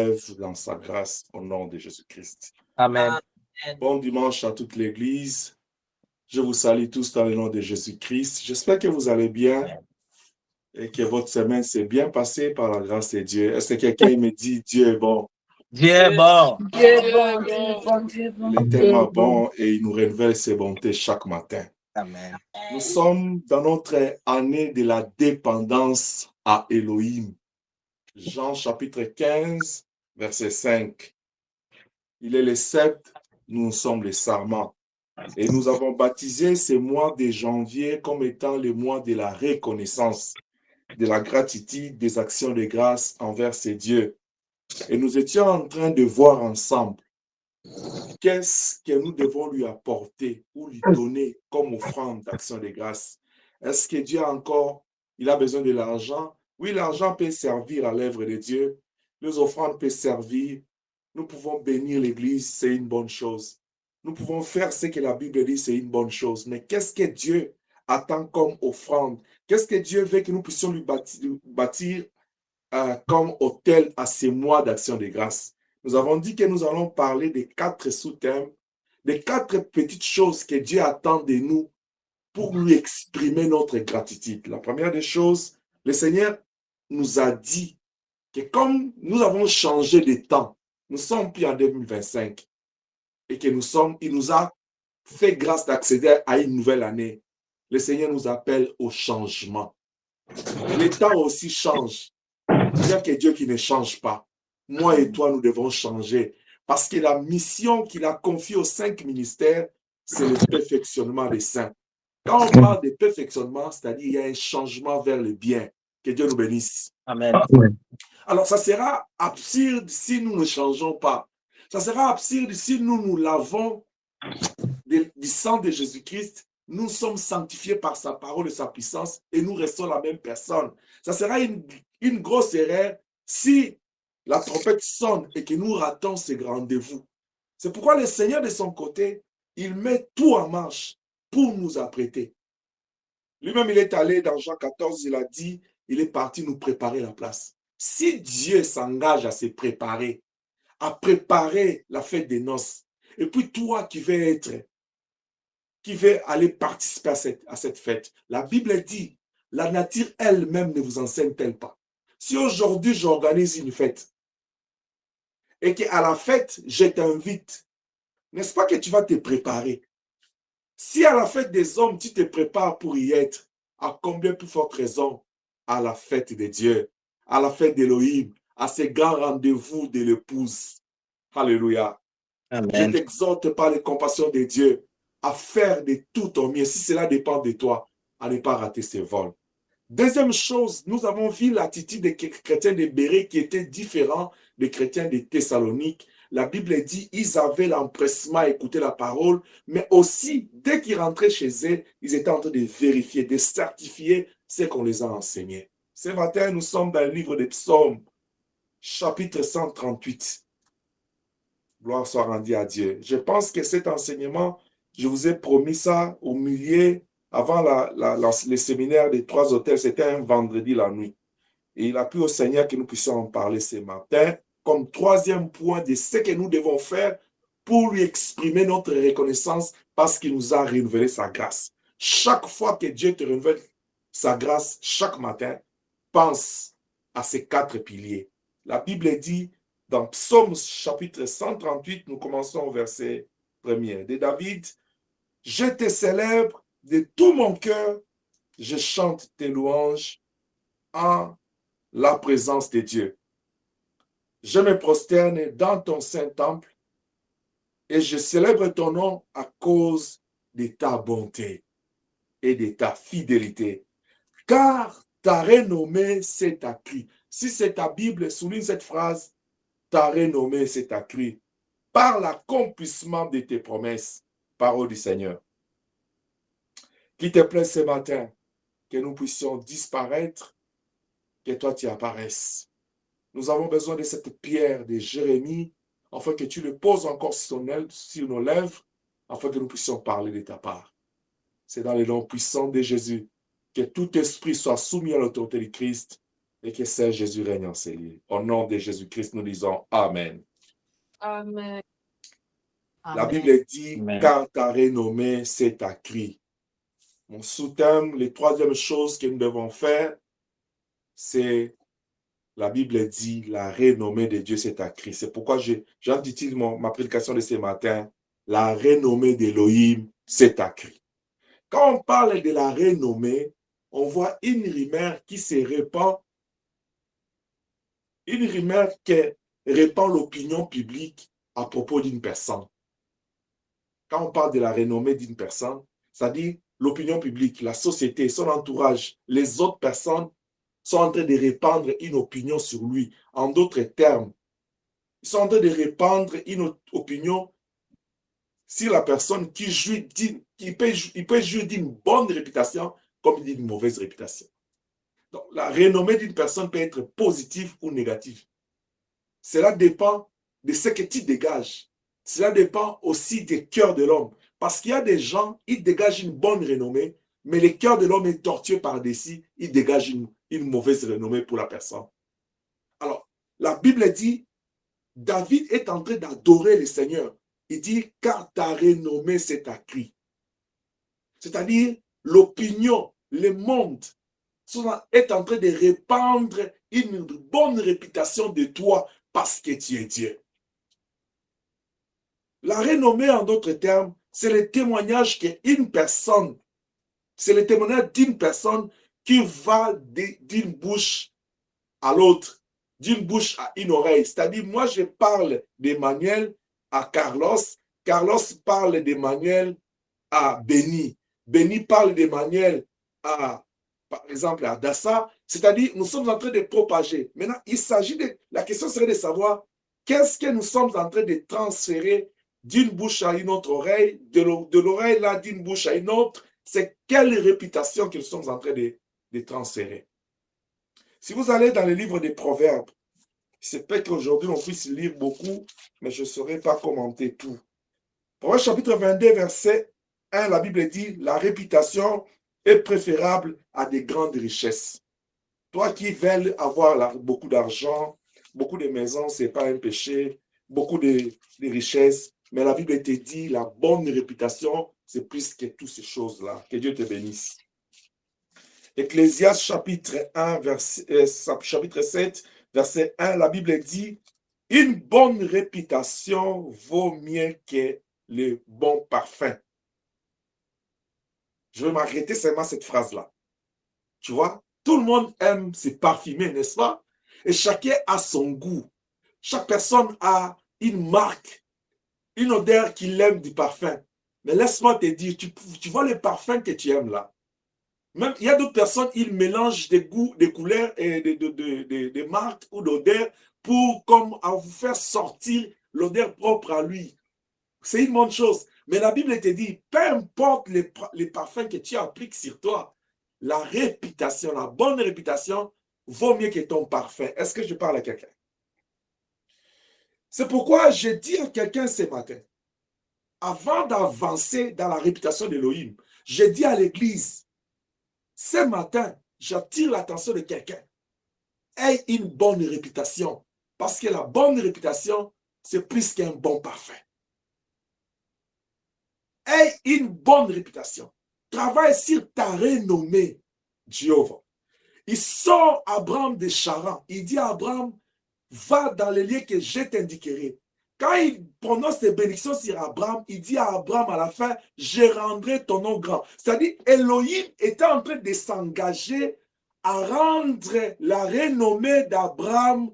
relève dans sa grâce au nom de Jésus-Christ. Amen. Bon dimanche à toute l'Église. Je vous salue tous dans le nom de Jésus-Christ. J'espère que vous allez bien et que votre semaine s'est bien passée par la grâce de Dieu. Est-ce que quelqu'un me dit Dieu est bon? Dieu est bon. Dieu est bon, Dieu est bon, Dieu est bon. Il est tellement bon et il nous renouvelle ses bontés chaque matin. Amen. Nous sommes dans notre année de la dépendance à Elohim. Jean chapitre 15, verset 5. Il est le sept, nous sommes les sarments. Et nous avons baptisé ce mois de janvier comme étant le mois de la reconnaissance, de la gratitude, des actions de grâce envers ces dieux. Et nous étions en train de voir ensemble qu'est-ce que nous devons lui apporter ou lui donner comme offrande d'action de grâce. Est-ce que Dieu il a besoin de l'argent? Oui, l'argent peut servir à l'œuvre de Dieu. Les offrandes peuvent servir. Nous pouvons bénir l'Église, c'est une bonne chose. Nous pouvons faire ce que la Bible dit, c'est une bonne chose. Mais qu'est-ce que Dieu attend comme offrande? Qu'est-ce que Dieu veut que nous puissions lui bâtir comme autel à ces mois d'action de grâce? Nous avons dit que nous allons parler des 4 sous-thèmes, des 4 petites choses que Dieu attend de nous pour lui exprimer notre gratitude. La première des choses, le Seigneur nous a dit que comme nous avons changé de temps, nous sommes plus en 2025 et que il nous a fait grâce d'accéder à une nouvelle année. Le Seigneur nous appelle au changement. Les temps aussi changent. Il n'y a que Dieu qui ne change pas. Moi et toi, nous devons changer. Parce que la mission qu'il a confiée aux 5 ministères, c'est le perfectionnement des saints. Quand on parle de perfectionnement, c'est-à-dire qu'il y a un changement vers le bien. Que Dieu nous bénisse. Amen. Alors, ça sera absurde si nous ne changeons pas. Ça sera absurde si nous lavons du sang de Jésus-Christ. Nous sommes sanctifiés par sa parole et sa puissance et nous restons la même personne. Ça sera une grosse erreur si la trompette sonne et que nous ratons ce rendez-vous. C'est pourquoi le Seigneur, de son côté, il met tout en marche pour nous apprêter. Lui-même, il est allé dans Jean 14, il a dit, il est parti nous préparer la place. Si Dieu s'engage à se préparer, à préparer la fête des noces, et puis toi qui veux aller participer à cette fête, la Bible dit, la nature elle-même ne vous enseigne-t-elle pas? Si aujourd'hui j'organise une fête, et qu'à la fête, je t'invite, n'est-ce pas que tu vas te préparer? Si à la fête des hommes, tu te prépares pour y être, à combien plus forte raison à la fête de Dieu, à la fête d'Élohim, à ce grand rendez-vous de l'épouse. Alléluia. Amen. Je t'exhorte par les compassions de Dieu à faire de tout ton mieux, si cela dépend de toi, à ne pas rater ce vol. Deuxième chose, nous avons vu l'attitude des chrétiens de Bérée qui était différent des chrétiens de Thessalonique. La Bible dit ils avaient l'empressement à écouter la parole, mais aussi, dès qu'ils rentraient chez eux, ils étaient en train de vérifier, de certifier ce qu'on les a enseignés. Ce matin, nous sommes dans le livre des Psaumes, chapitre 138. Gloire soit rendue à Dieu. Je pense que cet enseignement, je vous ai promis ça au milieu, avant le séminaire des 3 hôtels, c'était un vendredi la nuit. Et il a plu au Seigneur que nous puissions en parler ce matin, comme 3e point de ce que nous devons faire pour lui exprimer notre reconnaissance parce qu'il nous a renouvelé sa grâce. Chaque fois que Dieu te renouvelle sa grâce, chaque matin, pense à ces 4 piliers. La Bible dit, dans Psaume chapitre 138, nous commençons au verset 1er de David, « Je te célèbre de tout mon cœur, je chante tes louanges en la présence de Dieu. Je me prosterne dans ton saint temple et je célèbre ton nom à cause de ta bonté et de ta fidélité, car ta renommée s'est accrue. » Si c'est ta Bible, souligne cette phrase, ta renommée s'est accrue par l'accomplissement de tes promesses, parole du Seigneur. Qu'il te plaît ce matin, que nous puissions disparaître, que toi tu apparaisses. Nous avons besoin de cette pierre de Jérémie, afin que tu le poses encore sur nos lèvres, afin que nous puissions parler de ta part. C'est dans le nom puissant de Jésus que tout esprit soit soumis à l'autorité du Christ. et que Saint Jésus règne en ces lieux. Au nom de Jésus-Christ, nous disons Amen. Amen. La Amen. Bible dit, Amen. car ta renommée s'est accrue. Mon sous-thème, les troisième chose que nous devons faire, c'est, la Bible dit, la renommée de Dieu s'est accrue. C'est pourquoi j'intitule ma prédication de ce matin, la renommée d'Élohim s'est accrue. Quand on parle de la renommée, on voit une rumeur qui se répand, une rumeur qui répand l'opinion publique à propos d'une personne. Quand on parle de la renommée d'une personne, c'est-à-dire l'opinion publique, la société, son entourage, les autres personnes sont en train de répandre une opinion sur lui. En d'autres termes, ils sont en train de répandre une opinion sur la personne qui jouit il peut jouir d'une bonne réputation comme d'une mauvaise réputation. Donc, la renommée d'une personne peut être positive ou négative. Cela dépend de ce que tu dégages. Cela dépend aussi des cœurs de l'homme. Parce qu'il y a des gens, ils dégagent une bonne renommée, mais le cœur de l'homme est tortueux par-dessus, il dégage une mauvaise renommée pour la personne. Alors, la Bible dit, David est en train d'adorer le Seigneur. Il dit, car ta renommée s'est accrue. C'est-à-dire, l'opinion, le monde est en train de répandre une bonne réputation de toi parce que tu es Dieu. La renommée, en d'autres termes, c'est le témoignage qu'une personne, c'est le témoignage d'une personne qui va d'une bouche à l'autre, d'une bouche à une oreille. C'est-à-dire, moi, je parle d'Emmanuel à Carlos, Carlos parle d'Emmanuel à Béni, Béni parle d'Emmanuel à, par exemple, à Dassa. C'est-à-dire, nous sommes en train de propager. Maintenant, la question serait de savoir qu'est-ce que nous sommes en train de transférer d'une bouche à une autre oreille, de l'oreille là, d'une bouche à une autre. C'est quelle réputation que nous sommes en train de transférer. Si vous allez dans le livre des Proverbes, c'est peut-être qu'aujourd'hui on puisse lire beaucoup, mais je ne saurais pas commenter tout. Proverbe chapitre 22, verset 1, la Bible dit, la réputation est préférable à des grandes richesses. Toi qui veux avoir beaucoup d'argent, beaucoup de maisons, ce n'est pas un péché, beaucoup de richesses, mais la Bible te dit, la bonne réputation, c'est plus que toutes ces choses-là. Que Dieu te bénisse. Ecclésiaste chapitre 1, chapitre 7, verset 1, la Bible dit, une bonne réputation vaut mieux que le bon parfum. Je vais m'arrêter seulement à cette phrase-là. Tu vois, tout le monde aime se parfumer, n'est-ce pas? Et chacun a son goût. Chaque personne a une marque, une odeur qu'il aime du parfum. Mais laisse-moi te dire, tu vois le parfum que tu aimes là. Même, il y a d'autres personnes, ils mélangent des goûts, des couleurs et des marques ou d'odeurs pour comme à vous faire sortir l'odeur propre à lui. C'est une bonne chose. Mais la Bible te dit, peu importe les parfums que tu appliques sur toi, la réputation, la bonne réputation vaut mieux que ton parfum. Est-ce que je parle à quelqu'un? C'est pourquoi je dis à quelqu'un ce matin, avant d'avancer dans la réputation d'Élohim, je dis à l'église, ce matin, j'attire l'attention de quelqu'un. Aie une bonne réputation. Parce que la bonne réputation, c'est plus qu'un bon parfum. Aie une bonne réputation. Travaille sur ta renommée, Jéhovah. Il sort Abraham de Charan. Il dit à Abraham, va dans les lieux que je t'indiquerai. Quand il prononce les bénédictions sur Abraham, il dit à Abraham à la fin, je rendrai ton nom grand. C'est-à-dire, Elohim était en train de s'engager à rendre la renommée d'Abraham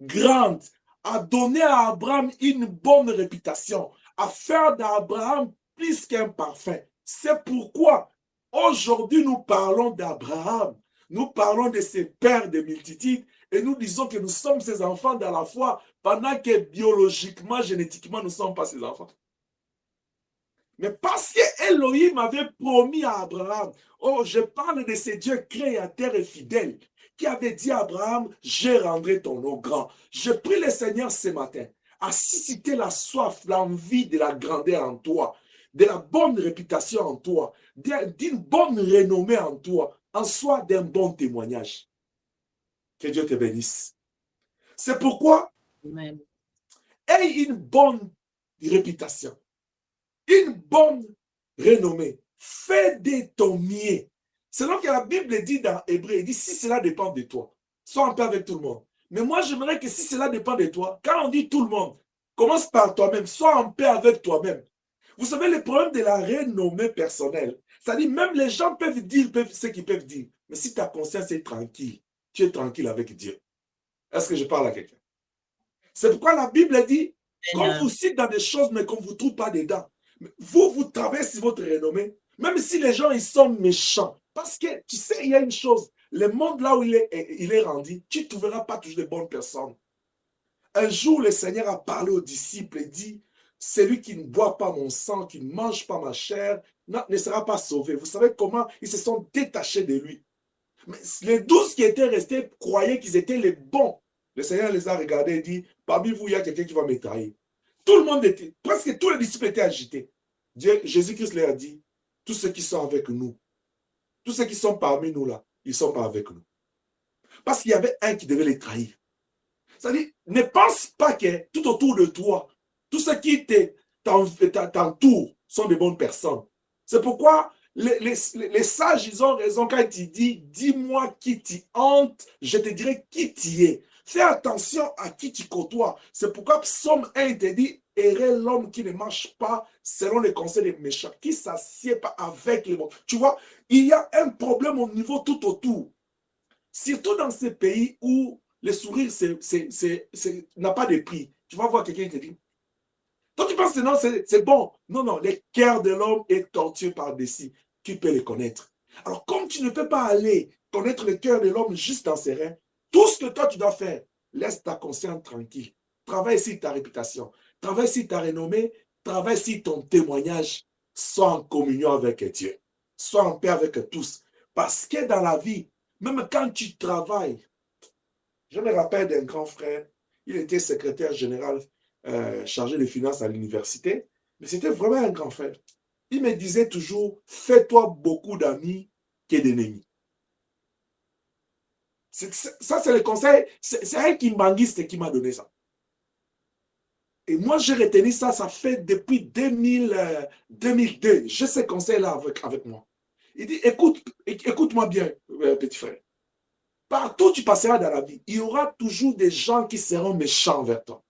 grande, à donner à Abraham une bonne réputation, à faire d'Abraham plus qu'un parfum. C'est pourquoi aujourd'hui nous parlons d'Abraham, nous parlons de ses pères de multitudes et nous disons que nous sommes ses enfants dans la foi pendant que biologiquement, génétiquement, nous ne sommes pas ses enfants. Mais parce que Elohim avait promis à Abraham, oh, je parle de ce Dieu créateur et fidèle, qui avait dit à Abraham, je rendrai ton nom grand. Je prie le Seigneur ce matin à susciter la soif, l'envie de la grandeur en toi, de la bonne réputation en toi, d'une bonne renommée en toi, en soi d'un bon témoignage. Que Dieu te bénisse. C'est pourquoi, Amen. aie une bonne réputation, une bonne renommée. Fais de ton mieux. Selon que la Bible dit dans Hébreu, il dit si cela dépend de toi, sois en paix avec tout le monde. Mais moi, j'aimerais que si cela dépend de toi, quand on dit tout le monde, commence par toi-même, sois en paix avec toi-même. Vous savez, le problème de la renommée personnelle, c'est-à-dire même les gens peuvent dire ce qu'ils peuvent dire, mais si ta conscience est tranquille, tu es tranquille avec Dieu. Est-ce que je parle à quelqu'un? C'est pourquoi la Bible dit, qu'on vous cite dans des choses, mais qu'on ne vous trouve pas dedans. Vous travaillez sur votre renommée, même si les gens, ils sont méchants. Parce que, tu sais, il y a une chose, le monde là où il est rendu, tu ne trouveras pas toujours de bonnes personnes. Un jour, le Seigneur a parlé aux disciples et dit, celui qui ne boit pas mon sang, qui ne mange pas ma chair, ne sera pas sauvé. Vous savez comment ils se sont détachés de lui. Mais les 12 qui étaient restés croyaient qu'ils étaient les bons. Le Seigneur les a regardés et dit, parmi vous, il y a quelqu'un qui va me trahir. Tout le monde était, presque tous les disciples étaient agités. Jésus-Christ leur a dit, tous ceux qui sont avec nous, tous ceux qui sont parmi nous là, ils ne sont pas avec nous. Parce qu'il y avait un qui devait les trahir. C'est-à-dire, ne pense pas que tout autour de toi, tous ceux qui t'entourent sont de bonnes personnes. C'est pourquoi les sages, ils ont raison quand ils disent, dis-moi qui t'y hante, je te dirai qui t'y est. Fais attention à qui tu côtoies. C'est pourquoi Psaume 1 te dit, errez l'homme qui ne marche pas selon les conseils des méchants, qui ne s'assied pas avec les bons. Tu vois, il y a un problème au niveau tout autour. Surtout dans ces pays où le sourire n'a pas de prix. Tu vas voir quelqu'un qui te dit, toi tu penses que non, c'est bon. Non, non, le cœur de l'homme est tortueux par-dessus. Tu peux le connaître. Alors, comme tu ne peux pas aller connaître le cœur de l'homme juste dans ses reins, tout ce que toi tu dois faire, laisse ta conscience tranquille. Travaille sur ta réputation. Travaille sur ta renommée. Travaille sur ton témoignage. Sois en communion avec Dieu. Sois en paix avec tous. Parce que dans la vie, même quand tu travailles, je me rappelle d'un grand frère, il était secrétaire général chargé des finances à l'université, mais c'était vraiment un grand frère. Il me disait toujours, fais-toi beaucoup d'amis que d'ennemis. Ça, c'est le conseil, c'est un kimbanguiste qui m'a donné ça. Et moi, j'ai retenu ça, ça fait depuis 2002. J'ai ce conseil-là avec moi. Il dit, écoute-moi bien, petit frère. Partout où tu passeras dans la vie, il y aura toujours des gens qui seront méchants envers toi.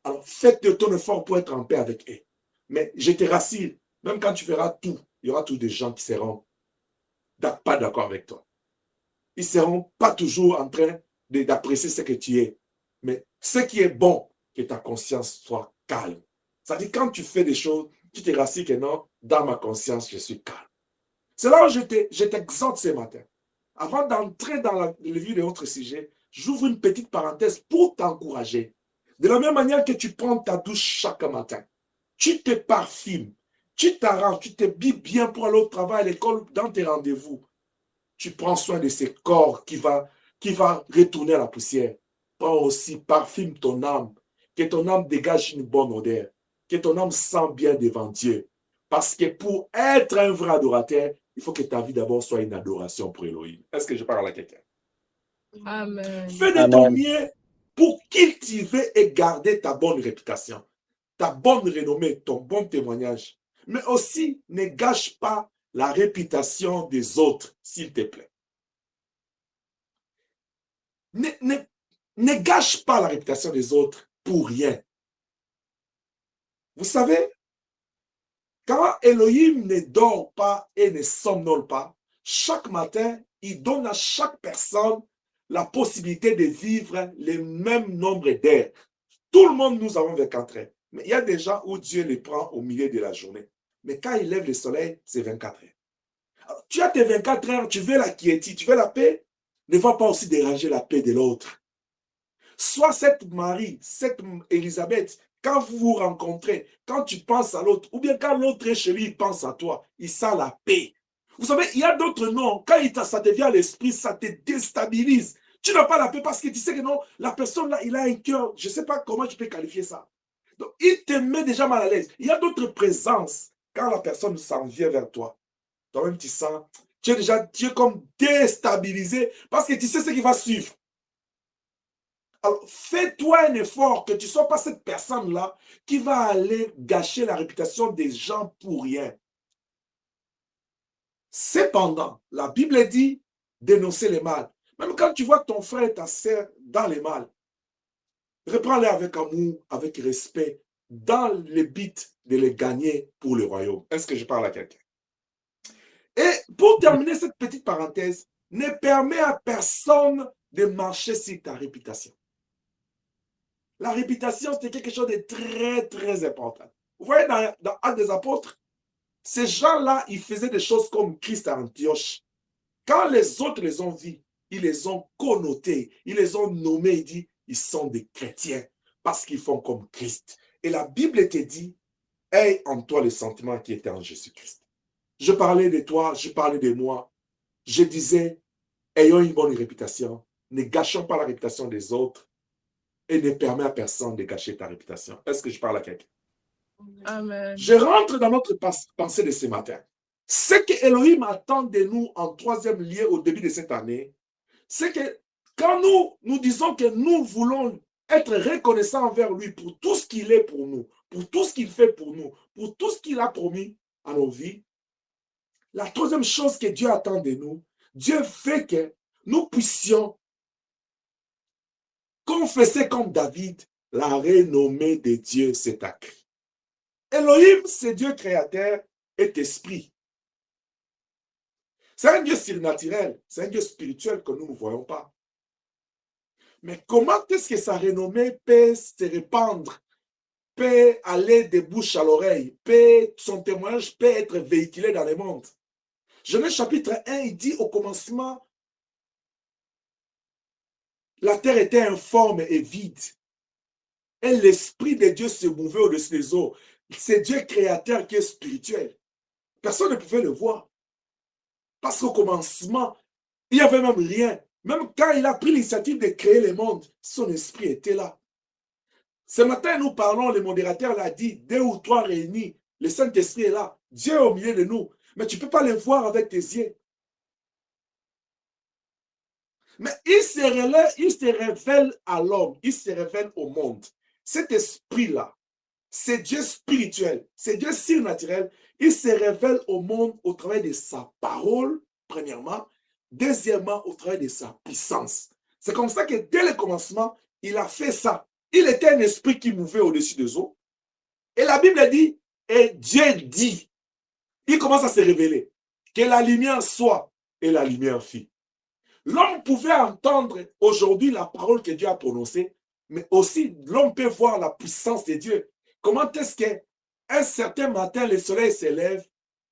Alors, fais de ton effort pour être en paix avec eux. Mais je te rassure, même quand tu feras tout, il y aura tous des gens qui seront pas d'accord avec toi. Ils ne seront pas toujours en train d'apprécier ce que tu es. Mais ce qui est bon, que ta conscience soit calme. C'est-à-dire, quand tu fais des choses, tu te rassures que non, dans ma conscience, je suis calme. C'est là où je t'exhorte ce matin. Avant d'entrer dans le vif de notre sujet, j'ouvre une petite parenthèse pour t'encourager. De la même manière que tu prends ta douche chaque matin, tu te parfumes, tu t'arranges, tu t'habilles bien pour aller au travail, à l'école, dans tes rendez-vous. Tu prends soin de ce corps qui va retourner à la poussière. Prends aussi, parfume ton âme, que ton âme dégage une bonne odeur, que ton âme sent bien devant Dieu. Parce que pour être un vrai adorateur, il faut que ta vie d'abord soit une adoration pour Elohim. Est-ce que je parle à quelqu'un? Amen. Fais de ton mieux pour cultiver et garder ta bonne réputation, ta bonne renommée, ton bon témoignage. Mais aussi, ne gâche pas la réputation des autres, s'il te plaît. Ne gâche pas la réputation des autres pour rien. Vous savez, quand Elohim ne dort pas et ne somnole pas, chaque matin, il donne à chaque personne la possibilité de vivre le même nombre d'heures. Tout le monde, nous avons 24 heures. Mais il y a des gens où Dieu les prend au milieu de la journée. Mais quand il lève le soleil, c'est 24 heures. Alors, tu as tes 24 heures, tu veux la quiétude, tu veux la paix, ne va pas aussi déranger la paix de l'autre. Soit cette Marie, cette Élisabeth, quand vous vous rencontrez, quand tu penses à l'autre, ou bien quand l'autre est chez lui, il pense à toi, il sent la paix. Vous savez, il y a d'autres noms, quand ça te vient à l'esprit, ça te déstabilise. Tu n'as pas la paix parce que tu sais que non, la personne là, il a un cœur, je ne sais pas comment tu peux qualifier ça. Donc, il te met déjà mal à l'aise. Il y a d'autres présences, quand la personne s'en vient vers toi. Toi-même, tu sens, tu es comme déstabilisé parce que tu sais ce qui va suivre. Alors, fais-toi un effort que tu ne sois pas cette personne-là qui va aller gâcher la réputation des gens pour rien. Cependant, la Bible dit dénoncer les mal. Même quand tu vois ton frère et ta sœur dans les mal, reprends-les avec amour, avec respect, dans le but de les gagner pour le royaume. Est-ce que je parle à quelqu'un? Et pour terminer cette petite parenthèse, ne permets à personne de marcher sur ta réputation. La réputation, c'est quelque chose de très, très important. Vous voyez dans Actes des Apôtres, ces gens-là, ils faisaient des choses comme Christ à Antioche. Quand les autres les ont vus, ils les ont connotés, ils les ont nommés, ils disent, ils sont des chrétiens parce qu'ils font comme Christ. Et la Bible te dit, aie en toi le sentiment qui était en Jésus-Christ. Je parlais de toi, je parlais de moi. Je disais, ayons une bonne réputation, ne gâchons pas la réputation des autres et ne permets à personne de gâcher ta réputation. Est-ce que je parle à quelqu'un? Amen. Je rentre dans notre pensée de ce matin. Ce que Elohim attend de nous en troisième lieu au début de cette année, c'est que quand nous disons que nous voulons être reconnaissants envers lui pour tout ce qu'il est pour nous, pour tout ce qu'il fait pour nous, pour tout ce qu'il a promis à nos vies, la troisième chose que Dieu attend de nous, Dieu fait que nous puissions confesser comme David, la renommée de Dieu s'est accrue. Elohim, c'est Dieu créateur, est esprit. C'est un Dieu surnaturel, c'est un Dieu spirituel que nous ne voyons pas. Mais comment est-ce que sa renommée peut se répandre, peut aller de bouche à l'oreille, son témoignage peut être véhiculé dans le monde? Genèse chapitre 1, il dit au commencement, la terre était informe et vide. Et l'Esprit de Dieu se mouvait au-dessus des eaux. C'est Dieu créateur qui est spirituel. Personne ne pouvait le voir. Parce qu'au commencement, il n'y avait même rien. Même quand il a pris l'initiative de créer le monde, son esprit était là. Ce matin, nous parlons, le modérateur l'a dit, 2 ou 3 réunis, le Saint-Esprit est là. Dieu est au milieu de nous. Mais tu ne peux pas le voir avec tes yeux. Mais il se révèle à l'homme, il se révèle au monde. Cet esprit-là, c'est Dieu spirituel, c'est Dieu surnaturel. Il se révèle au monde au travers de sa parole, premièrement. Deuxièmement, au travers de sa puissance. C'est comme ça que dès le commencement, il a fait ça. Il était un esprit qui mouvait au-dessus des eaux. Et la Bible dit, et Dieu dit, il commence à se révéler, que la lumière soit, et la lumière fit. L'homme pouvait entendre aujourd'hui la parole que Dieu a prononcée, mais aussi l'homme peut voir la puissance de Dieu. Comment est-ce qu'un certain matin, le soleil se lève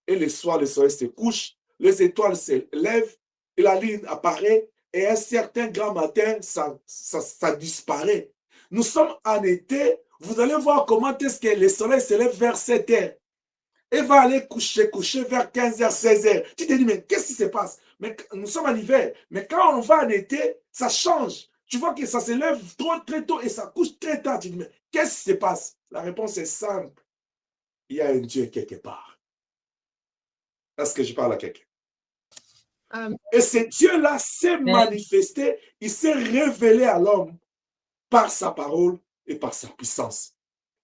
et le soir, le soleil se couche, les étoiles se lèvent et la lune apparaît et un certain grand matin, ça disparaît. Nous sommes en été, vous allez voir comment est-ce que le soleil se lève vers 7 heures et va aller coucher vers 15h, 16h. Tu te dis, mais qu'est-ce qui se passe? Mais nous sommes en hiver. Mais quand on va en été, ça change. Tu vois que ça se lève très tôt et ça couche très tard. Tu te dis, mais qu'est-ce qui se passe? La réponse est simple. Il y a un Dieu quelque part. Est-ce que je parle à quelqu'un? Et ce Dieu-là s'est manifesté, il s'est révélé à l'homme par sa parole et par sa puissance.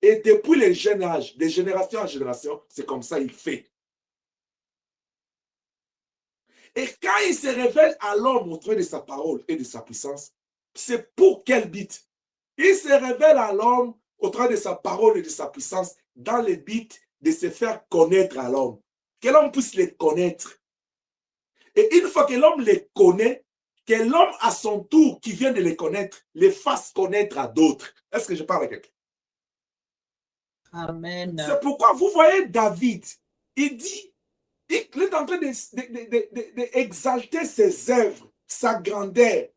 Et depuis les jeunes âges, de génération en génération, c'est comme ça il fait. Et quand il se révèle à l'homme au travers de sa parole et de sa puissance, c'est pour quel but? Il se révèle à l'homme au travers de sa parole et de sa puissance dans le but de se faire connaître à l'homme. Que l'homme puisse les connaître. Et une fois que l'homme les connaît, que l'homme à son tour qui vient de les connaître, les fasse connaître à d'autres. Est-ce que je parle à quelqu'un? Amen. C'est pourquoi vous voyez David, il dit, il est en train d'exalter ses œuvres, sa grandeur.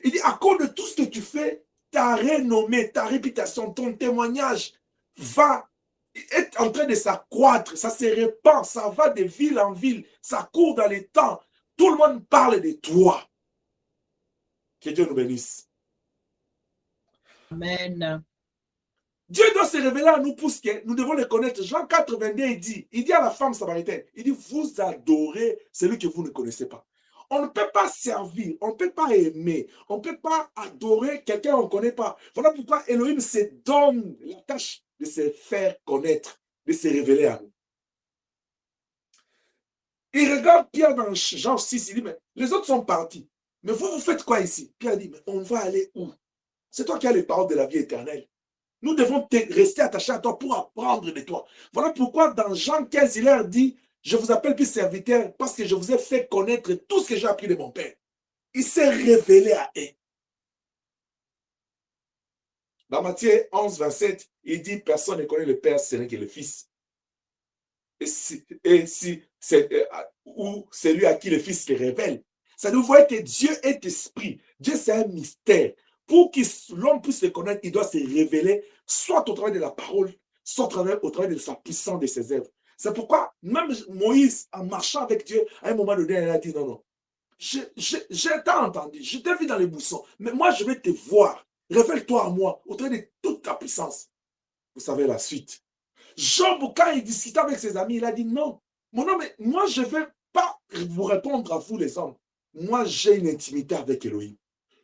Il dit, à cause de tout ce que tu fais, ta renommée, ta réputation, ton témoignage va être en train de s'accroître, ça se répand, ça va de ville en ville, ça court dans les temps. Tout le monde parle de toi. Que Dieu nous bénisse. Amen. Dieu doit se révéler à nous pour ce que nous devons le connaître. Jean 4, 22, il dit à la femme samaritaine, il dit, vous adorez celui que vous ne connaissez pas. On ne peut pas servir, on ne peut pas aimer, on ne peut pas adorer quelqu'un qu'on ne connaît pas. Voilà pourquoi Elohim se donne la tâche de se faire connaître, de se révéler à nous. Il regarde Pierre dans Jean 6, il dit, mais les autres sont partis. Mais vous faites quoi ici? Pierre dit, mais on va aller où? C'est toi qui as les paroles de la vie éternelle. Nous devons rester attachés à toi pour apprendre de toi. Voilà pourquoi dans Jean 15, il leur dit, je vous appelle plus serviteur parce que je vous ai fait connaître tout ce que j'ai appris de mon Père. Il s'est révélé à eux. Dans Matthieu 11, 27, il dit, personne ne connaît le Père, ce n'est que le Fils. Ou celui à qui le Fils se révèle. Ça nous voit que Dieu est esprit. Dieu, c'est un mystère. Pour que l'homme puisse le connaître, il doit se révéler, soit au travers de la parole, soit au travers de sa puissance, de ses œuvres. C'est pourquoi, même Moïse, en marchant avec Dieu, à un moment donné, il a dit, non, non, je t'ai entendu, je t'ai vu dans les buissons, mais moi, je vais te voir. Révèle-toi à moi, au travers de toute ta puissance. Vous savez la suite. Job, quand il discutait avec ses amis, il a dit, non, mon homme, moi, je ne vais pas vous répondre à vous, les hommes. Moi, j'ai une intimité avec Elohim.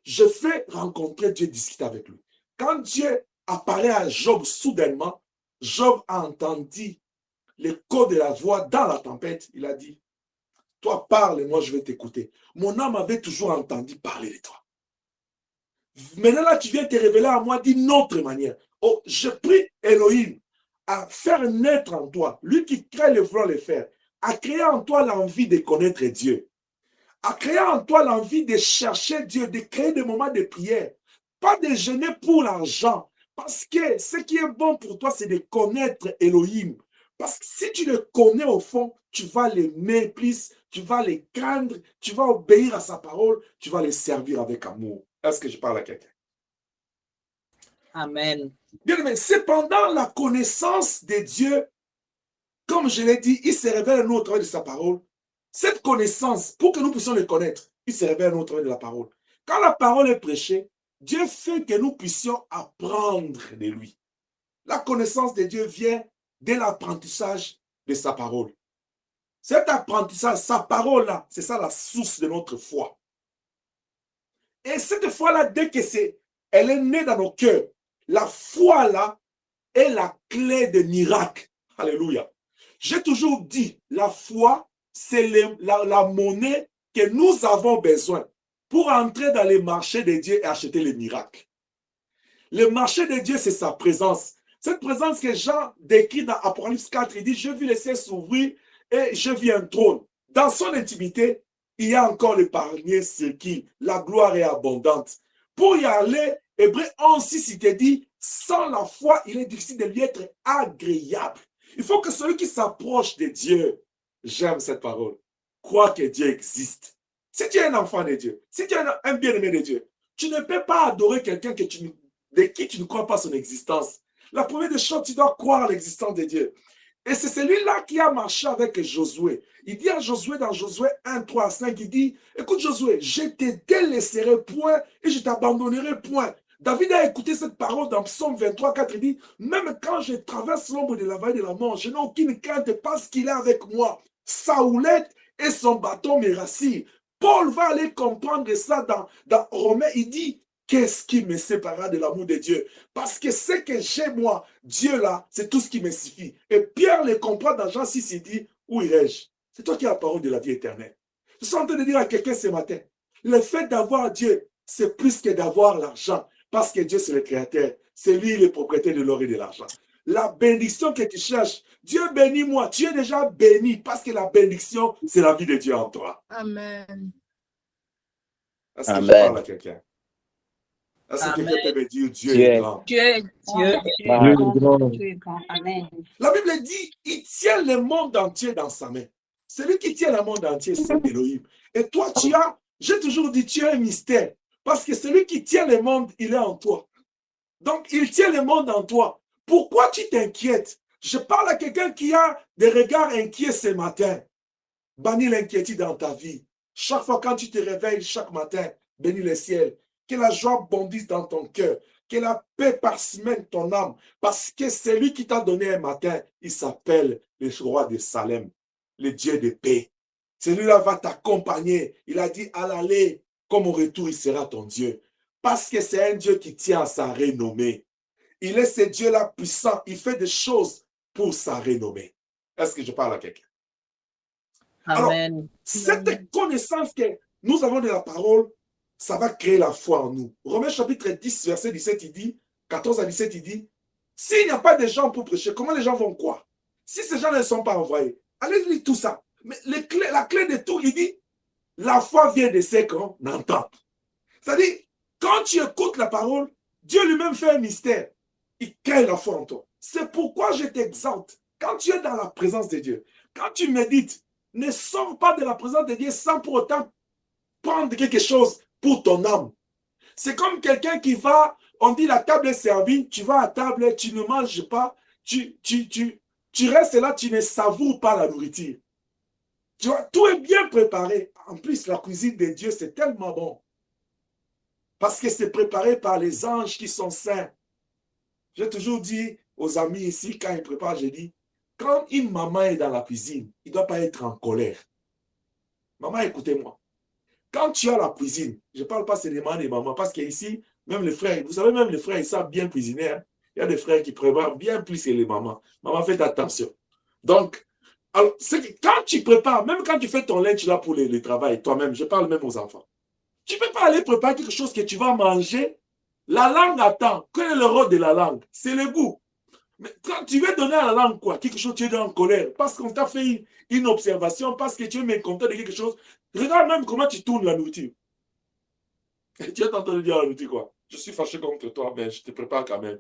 Je fais rencontrer Dieu, discuter avec lui. Quand Dieu apparaît à Job soudainement, Job a entendu l'écho de la voix dans la tempête. Il a dit, toi parle et moi je vais t'écouter. Mon âme avait toujours entendu parler de toi. Maintenant là, tu viens te révéler à moi d'une autre manière. Oh, je prie Elohim à faire naître en toi, lui qui crée le vouloir le faire, à créer en toi l'envie de connaître Dieu, à créer en toi l'envie de chercher Dieu, de créer des moments de prière, pas de jeûner pour l'argent, parce que ce qui est bon pour toi, c'est de connaître Elohim. Parce que si tu le connais au fond, tu vas l'aimer plus, tu vas le craindre, tu vas obéir à sa parole, tu vas le servir avec amour. Est-ce que je parle à quelqu'un? Amen. Bien, mais cependant, la connaissance de Dieu, comme je l'ai dit, il se révèle à nous au travers de sa parole. Cette connaissance, pour que nous puissions le connaître, il se révèle à nous au travers de la parole. Quand la parole est prêchée, Dieu fait que nous puissions apprendre de lui. La connaissance de Dieu vient de l'apprentissage de sa parole. Cet apprentissage, sa parole-là, c'est ça la source de notre foi. Et cette foi-là, dès que elle est née dans nos cœurs, la foi-là est la clé des miracles. Alléluia. J'ai toujours dit, la foi, c'est la monnaie que nous avons besoin pour entrer dans les marchés de Dieu et acheter les miracles. Le marché de Dieu, c'est sa présence. Cette présence que Jean décrit dans Apocalypse 4, il dit, je vis les cieux s'ouvrir et je vis un trône. Dans son intimité, il y a encore le parlier sur qui la gloire est abondante. Pour y aller, Hébreu 11:6, il te dit, sans la foi, il est difficile de lui être agréable. Il faut que celui qui s'approche de Dieu, j'aime cette parole, croit que Dieu existe. Si tu es un enfant de Dieu, si tu es un bien-aimé de Dieu, tu ne peux pas adorer quelqu'un de qui tu ne crois pas son existence. La première des choses, tu dois croire à l'existence de Dieu. Et c'est celui-là qui a marché avec Josué. Il dit à Josué dans Josué 1, 3, 5, il dit, écoute Josué, je te délaisserai point et je t'abandonnerai point. David a écouté cette parole dans Psaume 23, 4, il dit, même quand je traverse l'ombre de la vallée de la mort, je n'ai aucune crainte parce qu'il est avec moi. Sa houlette et son bâton me rassurent. Paul va aller comprendre ça dans Romains, il dit, qu'est-ce qui me séparera de l'amour de Dieu? Parce que ce que j'ai moi, Dieu là, c'est tout ce qui me suffit. Et Pierre le comprend dans Jean 6, il dit, où irai-je? C'est toi qui as la parole de la vie éternelle. Je suis en train de dire à quelqu'un ce matin, le fait d'avoir Dieu, c'est plus que d'avoir l'argent. Parce que Dieu, c'est le créateur. C'est lui le propriétaire de l'or et de l'argent. La bénédiction que tu cherches, Dieu bénit moi. Tu es déjà béni parce que la bénédiction, c'est la vie de Dieu en toi. Amen. Est-ce que je parle à quelqu'un? Est-ce que quelqu'un peut me dire Dieu est grand? Dieu est grand. Amen. La Bible dit, il tient le monde entier dans sa main. Celui qui tient le monde entier, c'est Elohim. Et toi, j'ai toujours dit, tu as un mystère. Parce que celui qui tient le monde, il est en toi. Donc, il tient le monde en toi. Pourquoi tu t'inquiètes? Je parle à quelqu'un qui a des regards inquiets ce matin. Bannis l'inquiétude dans ta vie. Chaque fois quand tu te réveilles, chaque matin, bénis le ciel. Que la joie bondisse dans ton cœur. Que la paix parsemène ton âme. Parce que c'est lui qui t'a donné un matin. Il s'appelle le roi de Salem, le Dieu de paix. Celui-là va t'accompagner. Il a dit, à l'aller, comme au retour, il sera ton Dieu. Parce que c'est un Dieu qui tient à sa renommée. Il est ce Dieu-là puissant. Il fait des choses pour sa renommée. Est-ce que je parle à quelqu'un? Alors, Amen. cette connaissance que nous avons de la parole, ça va créer la foi en nous. Romains chapitre 10, verset 17, il dit, 14 à 17, il dit, s'il n'y a pas de gens pour prêcher, comment les gens vont croire? Si ces gens ne sont pas envoyés, allez lire tout ça. Mais la clé de tout, il dit, la foi vient de ce qu'on entend. C'est-à-dire, quand tu écoutes la parole, Dieu lui-même fait un mystère. Il crée la foi en toi. C'est pourquoi je t'exhorte, quand tu es dans la présence de Dieu, quand tu médites, ne sors pas de la présence de Dieu sans pour autant prendre quelque chose pour ton âme. C'est comme quelqu'un qui va, on dit la table est servie, tu vas à table, tu ne manges pas, tu restes là, tu ne savoures pas la nourriture. Tu vois, tout est bien préparé. En plus, la cuisine de Dieu, c'est tellement bon. Parce que c'est préparé par les anges qui sont saints. J'ai toujours dit aux amis ici, quand ils préparent, je dis, quand une maman est dans la cuisine, il ne doit pas être en colère. Maman, écoutez-moi. Quand tu as la cuisine, je ne parle pas seulement des mamans, parce qu'ici, même les frères, vous savez, même les frères, ils savent bien cuisiner. Hein? Il y a des frères qui préparent bien plus que les mamans. Maman, faites attention. Donc, alors, quand tu prépares, même quand tu fais ton linge là pour le travail, toi-même, je parle même aux enfants, tu ne peux pas aller préparer quelque chose que tu vas manger. La langue attend. Quel est le rôle de la langue? C'est le goût. Mais quand tu veux donner à la langue quoi? Quelque chose, tu es en colère. Parce qu'on t'a fait une observation, parce que tu es mécontent de quelque chose. Regarde même comment tu tournes la nourriture. Et tu es en train de dire à la nourriture quoi? Je suis fâché contre toi, mais je te prépare quand même.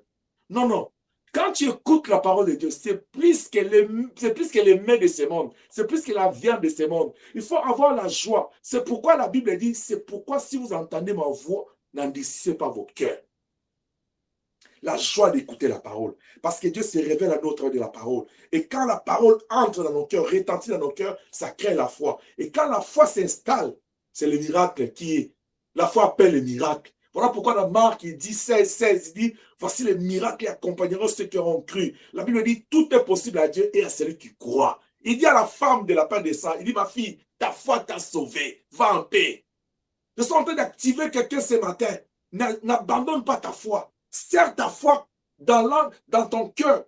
Non, non. Quand tu écoutes la parole de Dieu, c'est plus que les mets de ce monde. C'est plus que la viande de ce monde. Il faut avoir la joie. C'est pourquoi la Bible dit, c'est pourquoi si vous entendez ma voix, n'endurcissez pas vos cœurs. La joie d'écouter la parole. Parce que Dieu se révèle à notre de la parole. Et quand la parole entre dans nos cœurs, retentit dans nos cœurs, ça crée la foi. Et quand la foi s'installe, c'est le miracle qui est. La foi appelle le miracle. Voilà pourquoi dans Marc, il dit 16, 16, il dit, voici les miracles qui accompagneront ceux qui auront cru. La Bible dit, tout est possible à Dieu et à celui qui croit. Il dit à la femme de la paix de sang, il dit, ma fille, ta foi t'a sauvée, va en paix. Je suis en train d'activer quelqu'un ce matin. N'abandonne pas ta foi. Serre ta foi dans ton cœur,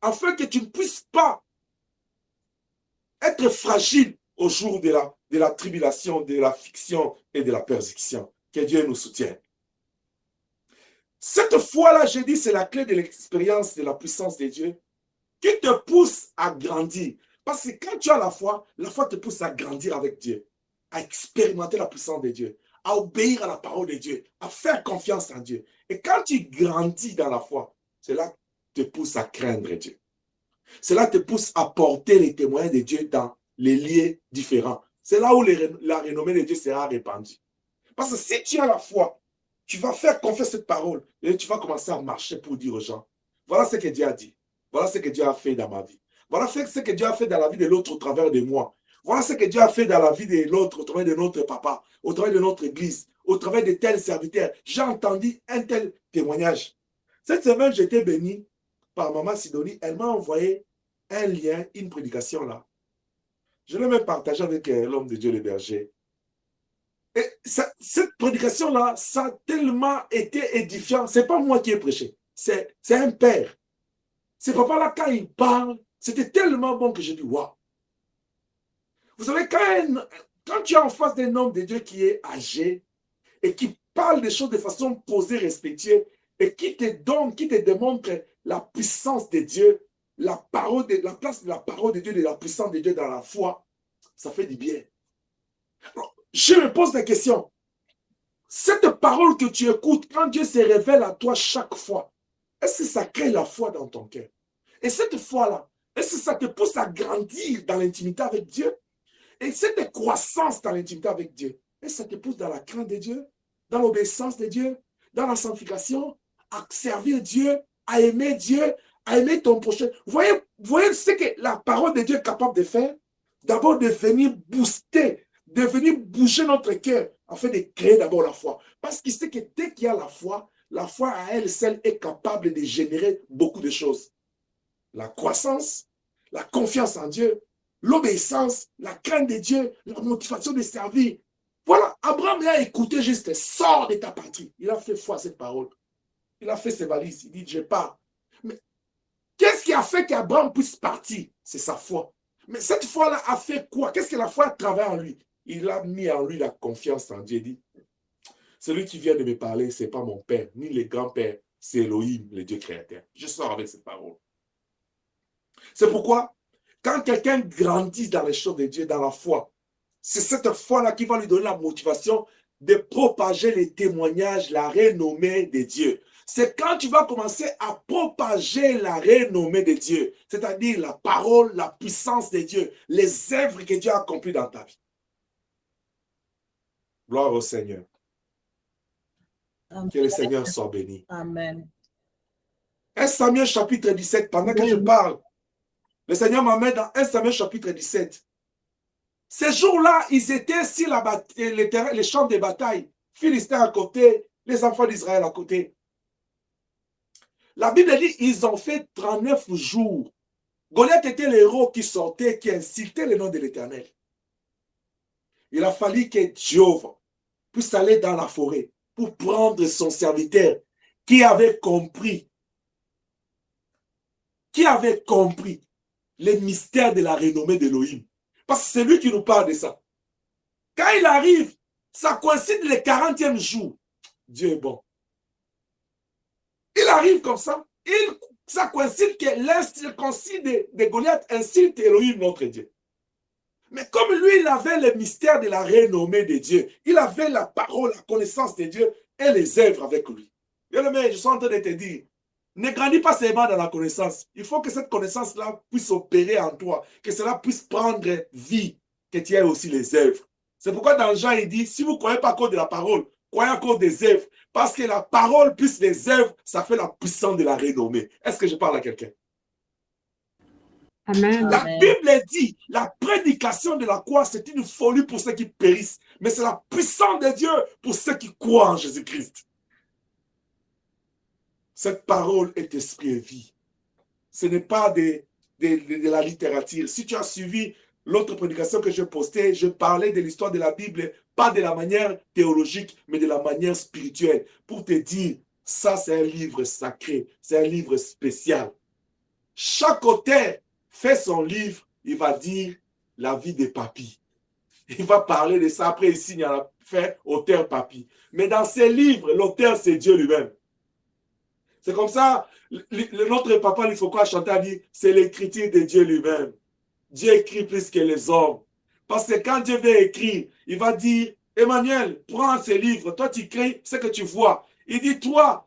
afin que tu ne puisses pas être fragile au jour de la tribulation, de l'affliction et de la persécution. Que Dieu nous soutienne. Cette foi-là, j'ai dit, c'est la clé de l'expérience de la puissance de Dieu qui te pousse à grandir. Parce que quand tu as la foi te pousse à grandir avec Dieu, à expérimenter la puissance de Dieu, à obéir à la parole de Dieu, à faire confiance en Dieu. Et quand tu grandis dans la foi, cela te pousse à craindre Dieu. Cela te pousse à porter les témoins de Dieu dans les lieux différents. C'est là où la renommée de Dieu sera répandue. Parce que si tu as la foi, tu vas faire confiance à cette parole et tu vas commencer à marcher pour dire aux gens, voilà ce que Dieu a dit. Voilà ce que Dieu a fait dans ma vie. Voilà ce que Dieu a fait dans la vie de l'autre au travers de moi. Voilà ce que Dieu a fait dans la vie de l'autre au travers de notre papa, au travers de notre église, au travers de tels serviteurs. J'ai entendu un tel témoignage. Cette semaine, j'étais béni par Maman Sidonie. Elle m'a envoyé un lien, une prédication là. Je l'ai même partagé avec l'homme de Dieu, le berger. Et cette prédication-là, ça a tellement été édifiant. Ce n'est pas moi qui ai prêché. C'est un père. Ce papa-là, quand il parle, c'était tellement bon que j'ai dit, waouh. Vous savez, quand tu es en face d'un homme de Dieu qui est âgé et qui parle des choses de façon posée, respectueuse, et qui te donne, qui te démontre la puissance de Dieu, la place de la parole de Dieu, de la puissance de Dieu dans la foi, ça fait du bien. Alors, je me pose la question. Cette parole que tu écoutes, quand Dieu se révèle à toi chaque fois, est-ce que ça crée la foi dans ton cœur? Et cette foi-là, est-ce que ça te pousse à grandir dans l'intimité avec Dieu? Et cette croissance dans l'intimité avec Dieu, est-ce que ça te pousse dans la crainte de Dieu, dans l'obéissance de Dieu, dans la sanctification, à servir Dieu, à aimer ton prochain? Vous voyez ce que la parole de Dieu est capable de faire? D'abord de venir booster, de venir bouger notre cœur, afin de créer d'abord la foi. Parce qu'il sait que dès qu'il y a la foi à elle seule est capable de générer beaucoup de choses. La croissance, la confiance en Dieu, l'obéissance, la crainte de Dieu, la motivation de servir. Voilà, Abraham a écouté juste, sors de ta patrie. Il a fait foi à cette parole. Il a fait ses valises. Il dit, je pars. Mais qu'est-ce qui a fait qu'Abraham puisse partir? C'est sa foi. Mais cette foi-là a fait quoi? Qu'est-ce que la foi a travaillé en lui? Il a mis en lui la confiance en Dieu. Il dit, celui qui vient de me parler, ce n'est pas mon père, ni le grand-père, c'est Elohim, le Dieu créateur. Je sors avec cette parole. C'est pourquoi, quand quelqu'un grandit dans les choses de Dieu, dans la foi, c'est cette foi-là qui va lui donner la motivation de propager les témoignages, la renommée de Dieu. C'est quand tu vas commencer à propager la renommée de Dieu, c'est-à-dire la parole, la puissance de Dieu, les œuvres que Dieu a accomplies dans ta vie. Gloire au Seigneur. Amen. Que le Seigneur soit béni. Amen. 1 Samuel chapitre 17, pendant que je parle, le Seigneur m'amène dans 1 Samuel chapitre 17. Ces jours-là, ils étaient sur les champs de bataille. Philistins à côté, les enfants d'Israël à côté. La Bible dit, ils ont fait 39 jours. Goliath était l'héros qui sortait, qui insultait le nom de l'Éternel. Il a fallu que Dieu puisse aller dans la forêt pour prendre son serviteur qui avait compris les mystères de la renommée d'Élohim. Parce que c'est lui qui nous parle de ça. Quand il arrive, ça coïncide le 40e jour. Dieu est bon. Il arrive comme ça. Ça coïncide que l'incirconcis de Goliath insulte Elohim, notre Dieu. Mais comme lui, il avait le mystère de la renommée de Dieu, il avait la parole, la connaissance de Dieu et les œuvres avec lui. Bien-aimé, je suis en train de te dire, ne grandis pas seulement dans la connaissance. Il faut que cette connaissance-là puisse opérer en toi, que cela puisse prendre vie, que tu aies aussi les œuvres. C'est pourquoi dans Jean, il dit, si vous ne croyez pas à cause de la parole, croyez à cause des œuvres. Parce que la parole plus les œuvres, ça fait la puissance de la renommée. Est-ce que je parle à quelqu'un? Amen. La Bible dit, la prédication de la croix, c'est une folie pour ceux qui périssent, mais c'est la puissance de Dieu pour ceux qui croient en Jésus-Christ. Cette parole est esprit et vie. Ce n'est pas de la littérature. Si tu as suivi l'autre prédication que j'ai postée, je parlais de l'histoire de la Bible, pas de la manière théologique, mais de la manière spirituelle, pour te dire, ça c'est un livre sacré, c'est un livre spécial. Chaque auteur fait son livre, il va dire la vie des papis. Il va parler de ça, après il signe à la fin auteur papi. Mais dans ses livres, l'auteur c'est Dieu lui-même. C'est comme ça, notre papa Lifoko a chanté, a dit, c'est l'écriture de Dieu lui-même. Dieu écrit plus que les hommes. Parce que quand Dieu veut écrire, il va dire, Emmanuel, prends ce livre, toi tu écris ce que tu vois. Il dit, toi,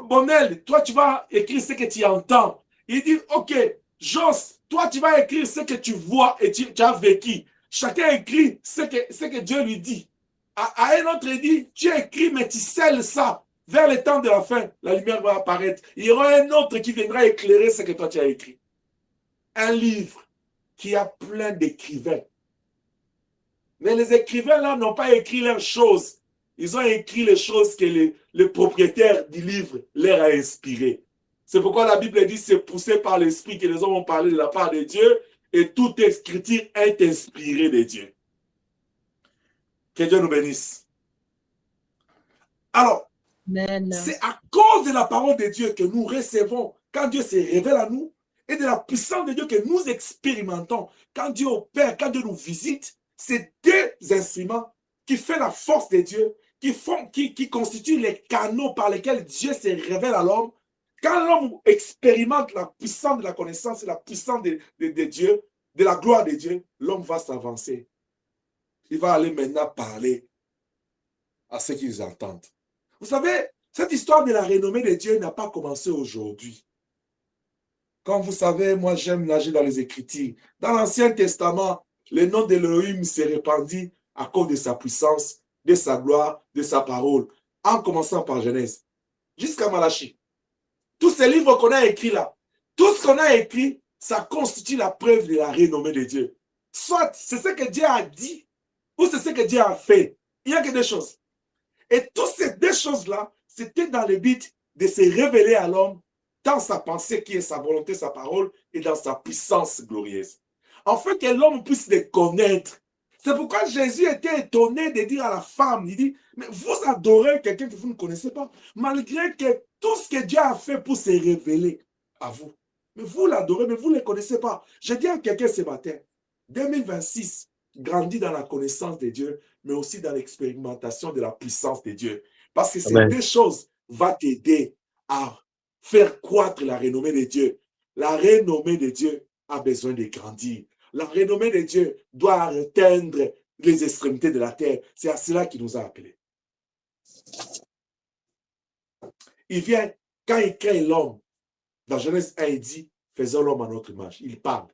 Bonel, toi tu vas écrire ce que tu entends. Il dit, ok, Jos, toi tu vas écrire ce que tu vois et tu as vécu. Chacun écrit ce que Dieu lui dit. À un autre, il dit, tu écris mais tu scelles ça. Vers le temps de la fin, la lumière va apparaître. Il y aura un autre qui viendra éclairer ce que toi tu as écrit. Un livre qui a plein d'écrivains. Mais les écrivains là n'ont pas écrit leurs choses. Ils ont écrit les choses que le propriétaire du livre leur a inspirées. C'est pourquoi la Bible dit c'est poussé par l'esprit que les hommes ont parlé de la part de Dieu et toute écriture est inspirée de Dieu. Que Dieu nous bénisse. Alors, c'est à cause de la parole de Dieu que nous recevons quand Dieu se révèle à nous et de la puissance de Dieu que nous expérimentons quand Dieu opère, quand Dieu nous visite. C'est deux instruments qui font la force de Dieu, qui constituent les canaux par lesquels Dieu se révèle à l'homme. Quand l'homme expérimente la puissance de la connaissance et la puissance de Dieu, de la gloire de Dieu, l'homme va s'avancer. Il va aller maintenant parler à ceux qui les entendent. Vous savez, cette histoire de la renommée de Dieu n'a pas commencé aujourd'hui. Comme vous savez, moi j'aime nager dans les Écritures. Dans l'Ancien Testament, le nom d'Elohim s'est répandu à cause de sa puissance, de sa gloire, de sa parole, en commençant par Genèse, jusqu'à Malachie. Tous ces livres qu'on a écrits là, tout ce qu'on a écrit, ça constitue la preuve de la renommée de Dieu. Soit c'est ce que Dieu a dit, ou c'est ce que Dieu a fait. Il n'y a que deux choses. Et toutes ces deux choses-là, c'était dans le but de se révéler à l'homme dans sa pensée qui est sa volonté, sa parole, et dans sa puissance glorieuse. afin que l'homme puisse les connaître. C'est pourquoi Jésus était étonné de dire à la femme, il dit, mais vous adorez quelqu'un que vous ne connaissez pas, malgré que tout ce que Dieu a fait pour se révéler à vous. Mais vous l'adorez, mais vous ne le connaissez pas. Je dis à quelqu'un ce matin, 2026, grandis dans la connaissance de Dieu, mais aussi dans l'expérimentation de la puissance de Dieu. Parce que ces deux choses vont t'aider à faire croître la renommée de Dieu. La renommée de Dieu a besoin de grandir. La renommée de Dieu doit atteindre les extrémités de la terre. C'est à cela qu'il nous a appelés. Il vient, quand il crée l'homme, dans Genèse 1, il dit, faisons l'homme à notre image. Il parle.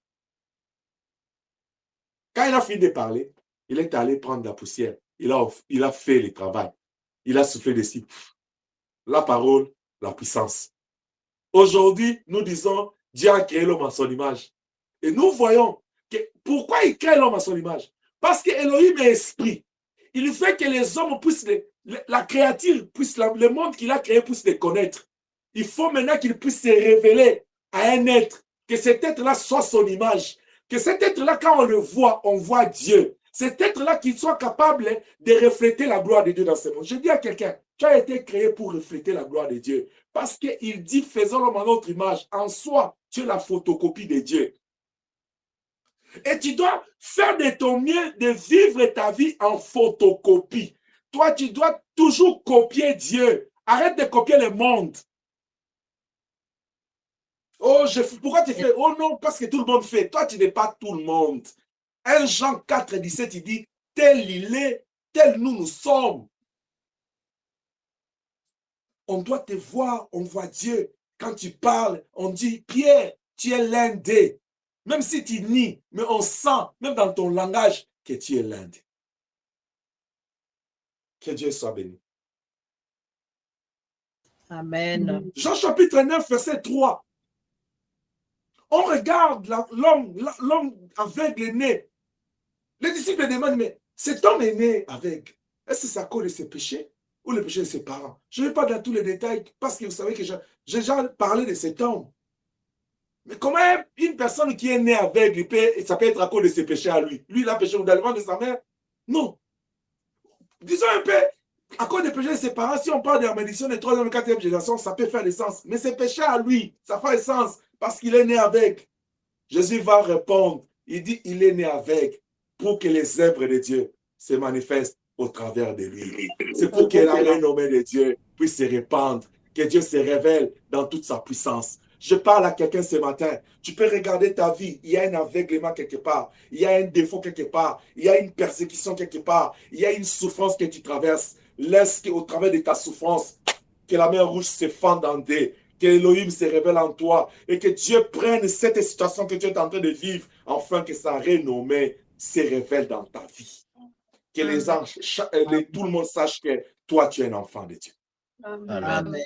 Quand il a fini de parler, il est allé prendre la poussière. Il a fait le travail. Il a soufflé dessus. La parole, la puissance. Aujourd'hui, nous disons, Dieu a créé l'homme à son image. Et nous voyons que pourquoi il crée l'homme à son image? Parce que Elohim est esprit. Il fait que les hommes puissent, la créature, le monde qu'il a créé puisse les connaître. Il faut maintenant qu'il puisse se révéler à un être, que cet être-là soit son image. Que cet être-là, quand on le voit, on voit Dieu. Cet être-là, qu'il soit capable de refléter la gloire de Dieu dans ce monde. Je dis à quelqu'un, tu as été créé pour refléter la gloire de Dieu. Parce qu'il dit, faisons l'homme à notre image. En soi, tu es la photocopie de Dieu. Et tu dois faire de ton mieux de vivre ta vie en photocopie. Toi, tu dois toujours copier Dieu. Arrête de copier le monde. Oh, pourquoi tu fais? Oh non, parce que tout le monde fait. Toi, tu n'es pas tout le monde. 1 Jean 4, 17, il dit, tel il est, tel nous sommes. On doit te voir, on voit Dieu. Quand tu parles, on dit, Pierre, tu es l'un d'eux. Même si tu nies, mais on sent, même dans ton langage, que tu es l'un d'eux. Que Dieu soit béni. Amen. Jean chapitre 9, verset 3. On regarde l'homme aveugle né. Les disciples demandent, mais cet homme est né aveugle. Est-ce que c'est à cause de ses péchés ou le péché de ses parents? Je ne vais pas dans tous les détails parce que vous savez que j'ai déjà parlé de cet homme. Mais comment une personne qui est née aveugle, ça peut être à cause de ses péchés à lui? Lui, il a péché au dans le ventre de sa mère? Non. Disons un peu, à cause des péchés de ses parents, si on parle de la malédiction de 3e et 4e génération, ça peut faire des sens. Mais ses péchés à lui, ça fait sens parce qu'il est né aveugle. Jésus va répondre, il dit, il est né aveugle pour que les œuvres de Dieu se manifestent au travers de lui. C'est pour que la renommée de Dieu puisse se répandre, que Dieu se révèle dans toute sa puissance. Je parle à quelqu'un ce matin, tu peux regarder ta vie, il y a un aveuglement quelque part, il y a un défaut quelque part, il y a une persécution quelque part, il y a une souffrance que tu traverses. Laisse qu'au travers de ta souffrance, que la mer rouge se fende en deux, que Elohim se révèle en toi et que Dieu prenne cette situation que tu es en train de vivre afin que sa renommée se révèle dans ta vie. Que les anges, tout le monde sache que toi, tu es un enfant de Dieu. Amen.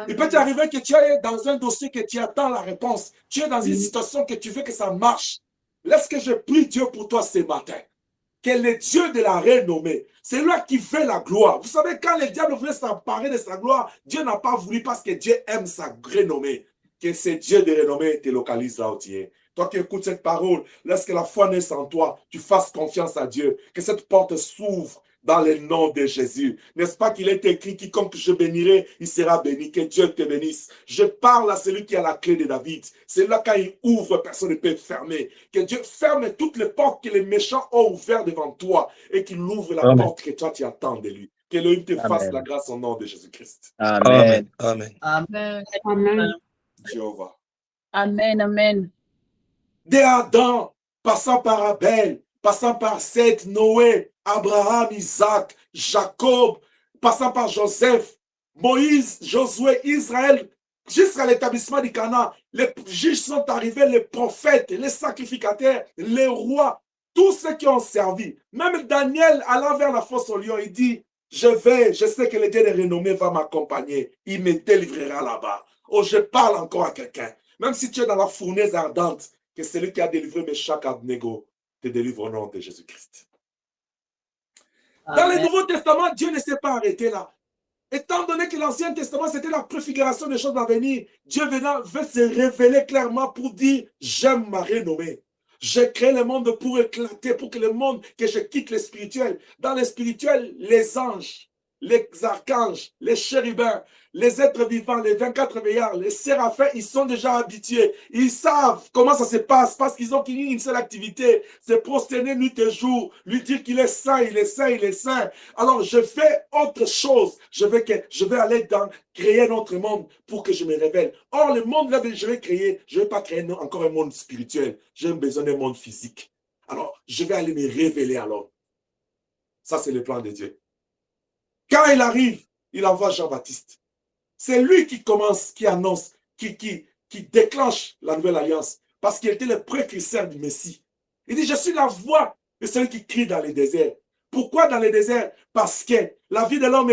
Il peut t'arriver que tu es dans un dossier que tu attends la réponse. Tu es dans une situation que tu veux que ça marche. Laisse que je prie Dieu pour toi ce matin. Que le Dieu de la renommée, c'est lui qui fait la gloire. Vous savez, quand le diable voulait s'emparer de sa gloire, Dieu n'a pas voulu parce que Dieu aime sa renommée. Que ce Dieu de renommée te localise là où tu es. Toi qui écoutes cette parole, lorsque la foi naisse en toi, tu fasses confiance à Dieu. Que cette porte s'ouvre dans le nom de Jésus. N'est-ce pas qu'il est écrit, quiconque je bénirai, il sera béni. Que Dieu te bénisse. Je parle à celui qui a la clé de David. C'est là quand il ouvre, personne ne peut fermer. Que Dieu ferme toutes les portes que les méchants ont ouvertes devant toi et qu'il ouvre la porte que toi tu attends de lui. Que l'Élohim te fasse la grâce au nom de Jésus-Christ. Amen. Amen. Amen. Amen. Jéhovah. Amen. Amen. Dès Adam, passant par Abel, passant par Seth, Noé, Abraham, Isaac, Jacob, passant par Joseph, Moïse, Josué, Israël, jusqu'à l'établissement du Canaan, les juges sont arrivés, les prophètes, les sacrificateurs, les rois, tous ceux qui ont servi. Même Daniel, allant vers la fosse au lion, il dit, je sais que le Dieu de renommée va m'accompagner, il me délivrera là-bas. Oh, je parle encore à quelqu'un. Même si tu es dans la fournaise ardente, que celui qui a délivré Meshach Abednego te délivre au nom de Jésus-Christ. Dans le Nouveau Testament, Dieu ne s'est pas arrêté là. Étant donné que l'Ancien Testament, c'était la préfiguration des choses à venir, Dieu veut se révéler clairement pour dire, j'aime ma renommée. J'ai créé le monde pour éclater, pour que le monde, que je quitte le spirituel. Dans le spirituel, les anges, les archanges, les chérubins, les êtres vivants, les 24 veillards, les séraphins, ils sont déjà habitués. Ils savent comment ça se passe parce qu'ils ont une seule activité. C'est prosterner nuit et jour, lui dire qu'il est saint, il est saint, il est saint. Alors, je fais autre chose. Je vais aller créer un autre monde pour que je me révèle. Or, le monde là que je vais créer, je ne vais pas créer encore un monde spirituel. J'ai besoin d'un monde physique. Alors, je vais aller me révéler alors. Ça, c'est le plan de Dieu. Quand il arrive, il envoie Jean-Baptiste. C'est lui qui commence, qui annonce, qui déclenche la nouvelle alliance. Parce qu'il était le précurseur du Messie. Il dit, je suis la voix de celui qui crie dans les déserts. Pourquoi dans les déserts? Parce que la vie de l'homme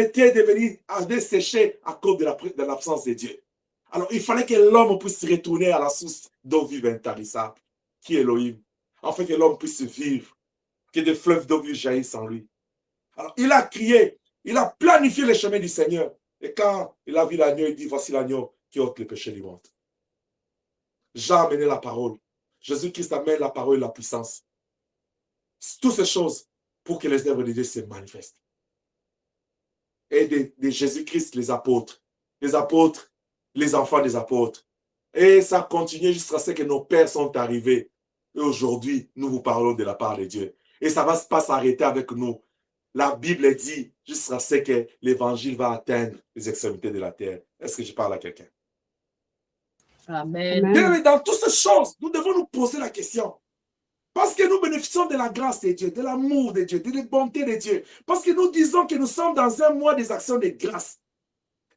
avait séché à cause de l'absence de Dieu. Alors, il fallait que l'homme puisse retourner à la source d'eau vive intarissable, qui est Elohim. Afin que l'homme puisse vivre, que des fleuves d'eau vive jaillissent en lui. Alors, il a crié, il a planifié les chemins du Seigneur. Et quand il a vu l'agneau, il dit, voici l'agneau qui ôte le péché du monde. Jean a amené la parole. Jésus-Christ amène la parole et la puissance. Toutes ces choses pour que les œuvres de Dieu se manifestent. Et de Jésus-Christ, les apôtres, les enfants des apôtres. Et ça continue jusqu'à ce que nos pères sont arrivés. Et aujourd'hui, nous vous parlons de la part de Dieu. Et ça ne va pas s'arrêter avec nous. La Bible dit jusqu'à ce que l'évangile va atteindre les extrémités de la terre. Est-ce que je parle à quelqu'un? Amen. Mais dans toutes ces choses, nous devons nous poser la question. Parce que nous bénéficions de la grâce de Dieu, de l'amour de Dieu, de la bonté de Dieu. Parce que nous disons que nous sommes dans un mois des actions de grâce.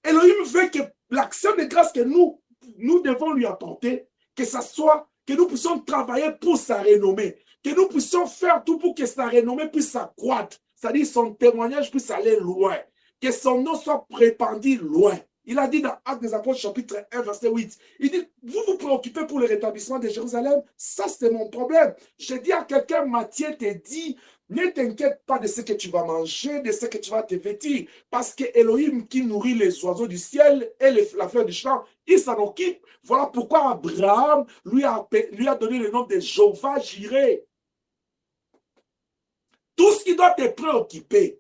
Elohim veut que l'action de grâce que nous devons lui apporter, que ça soit, que nous puissions travailler pour sa renommée, que nous puissions faire tout pour que sa renommée puisse s'accroître. C'est-à-dire son témoignage puisse aller loin, que son nom soit répandu loin. Il a dit dans Actes des Apôtres, chapitre 1, verset 8, il dit, vous vous préoccupez pour le rétablissement de Jérusalem, ça c'est mon problème. Je dis à quelqu'un, Matthieu te dit, ne t'inquiète pas de ce que tu vas manger, de ce que tu vas te vêtir, parce que Elohim qui nourrit les oiseaux du ciel et la fleur du champ, il s'en occupe. Voilà pourquoi Abraham lui a donné le nom de Jéhovah Jireh. Tout ce qui doit te préoccuper,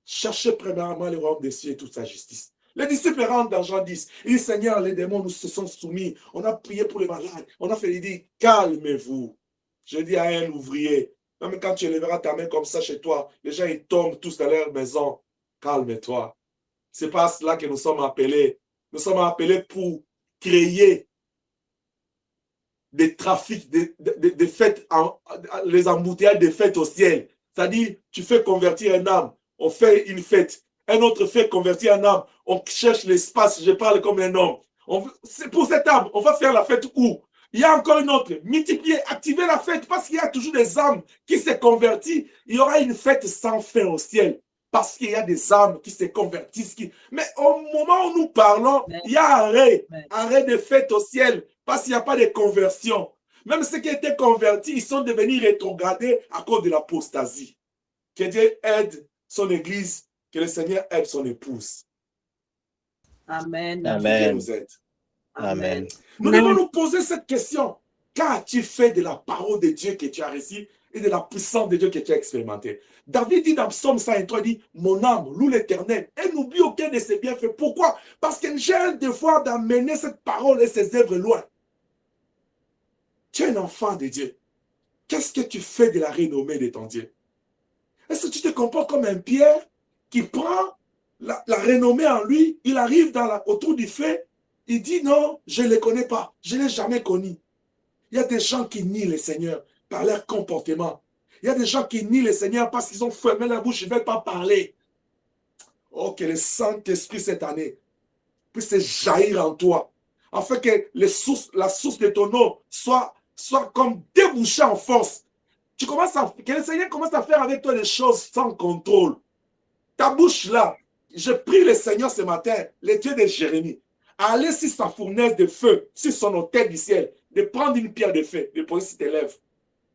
cherchez premièrement le royaume des cieux et toute sa justice. Les disciples rentrent dans Jean 10. Ils disent, Seigneur, les démons nous se sont soumis. On a prié pour les malades. On a fait, il dit, calmez-vous. Je dis à un ouvrier, même quand tu lèveras ta main comme ça chez toi, les gens ils tombent tous dans leur maison. Calme-toi. C'est pas cela que nous sommes appelés. Nous sommes appelés pour créer des trafics, des fêtes, les embouteillages des fêtes au ciel. C'est-à-dire, tu fais convertir un âme, on fait une fête. Un autre fait convertir un âme, on cherche l'espace, je parle comme un homme. C'est pour cette âme, on va faire la fête où? Il y a encore une autre, multiplier, activer la fête, parce qu'il y a toujours des âmes qui se convertissent. Il y aura une fête sans fin au ciel, parce qu'il y a des âmes qui se convertissent. Mais au moment où nous parlons, il y a arrêt de fête au ciel, parce qu'il n'y a pas de conversion. Même ceux qui étaient convertis, ils sont devenus rétrogradés à cause de l'apostasie. Que Dieu aide son Église, que le Seigneur aide son épouse. Amen. Que Dieu nous aide. Amen. Nous devons nous poser cette question. Qu'as-tu fait de la parole de Dieu que tu as reçue et de la puissance de Dieu que tu as expérimentée? David dit dans Psaume 103, il dit, mon âme loue l'Éternel et n'oublie aucun de ses bienfaits. Pourquoi? Parce que j'ai un devoir d'amener cette parole et ses œuvres loin. Tu es un enfant de Dieu. Qu'est-ce que tu fais de la renommée de ton Dieu? Est-ce que tu te comportes comme un Pierre qui prend la renommée en lui, il arrive autour du feu, il dit non, je ne le connais pas, je ne l'ai jamais connu. Il y a des gens qui nient le Seigneur par leur comportement. Il y a des gens qui nient le Seigneur parce qu'ils ont fermé la bouche, ils ne veulent pas parler. Oh, que le Saint-Esprit cette année puisse jaillir en toi, afin que la source de ton eau soit comme débouchée en force. Que le Seigneur commence à faire avec toi des choses sans contrôle. Ta bouche là, je prie le Seigneur ce matin, le Dieu de Jérémie, à aller sur sa fournaise de feu, sur son autel du ciel, de prendre une pierre de feu, de poser sur tes lèvres.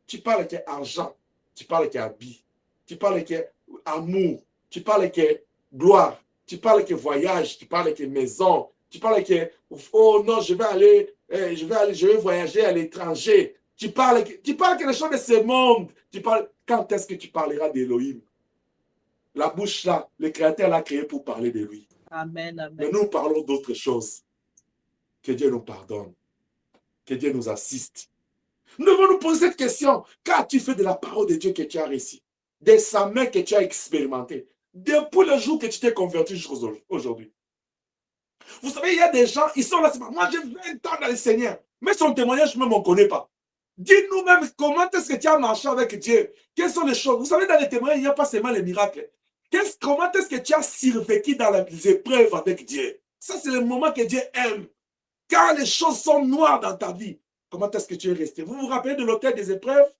Tu parles qu'il y a argent, tu parles qu'il y a habit, tu parles qu'il y a amour, tu parles qu'il y a gloire, tu parles qu'il y a voyage, tu parles qu'il y a maison, tu parles qu'il y a, oh non, je vais voyager à l'étranger. Tu parles quelque chose de ce monde. Quand est-ce que tu parleras d'Élohim? La bouche là, le Créateur l'a créé pour parler de lui. Amen. Amen. Mais nous parlons d'autres choses. Que Dieu nous pardonne. Que Dieu nous assiste. Nous devons nous poser cette question. Qu'as-tu fait de la parole de Dieu que tu as reçue? De sa main que tu as expérimenté? Depuis le jour que tu t'es converti jusqu'aujourd'hui. Vous savez, il y a des gens, ils sont là, moi j'ai 20 ans dans le Seigneur. Mais son témoignage, même on ne connaît pas. Dis-nous même comment est-ce que tu as marché avec Dieu. Quelles sont les choses? Vous savez, dans les témoignages, il n'y a pas seulement les miracles. Comment est-ce que tu as survécu dans les épreuves avec Dieu? Ça, c'est le moment que Dieu aime. Quand les choses sont noires dans ta vie, comment est-ce que tu es resté? Vous vous rappelez de l'hôtel des épreuves?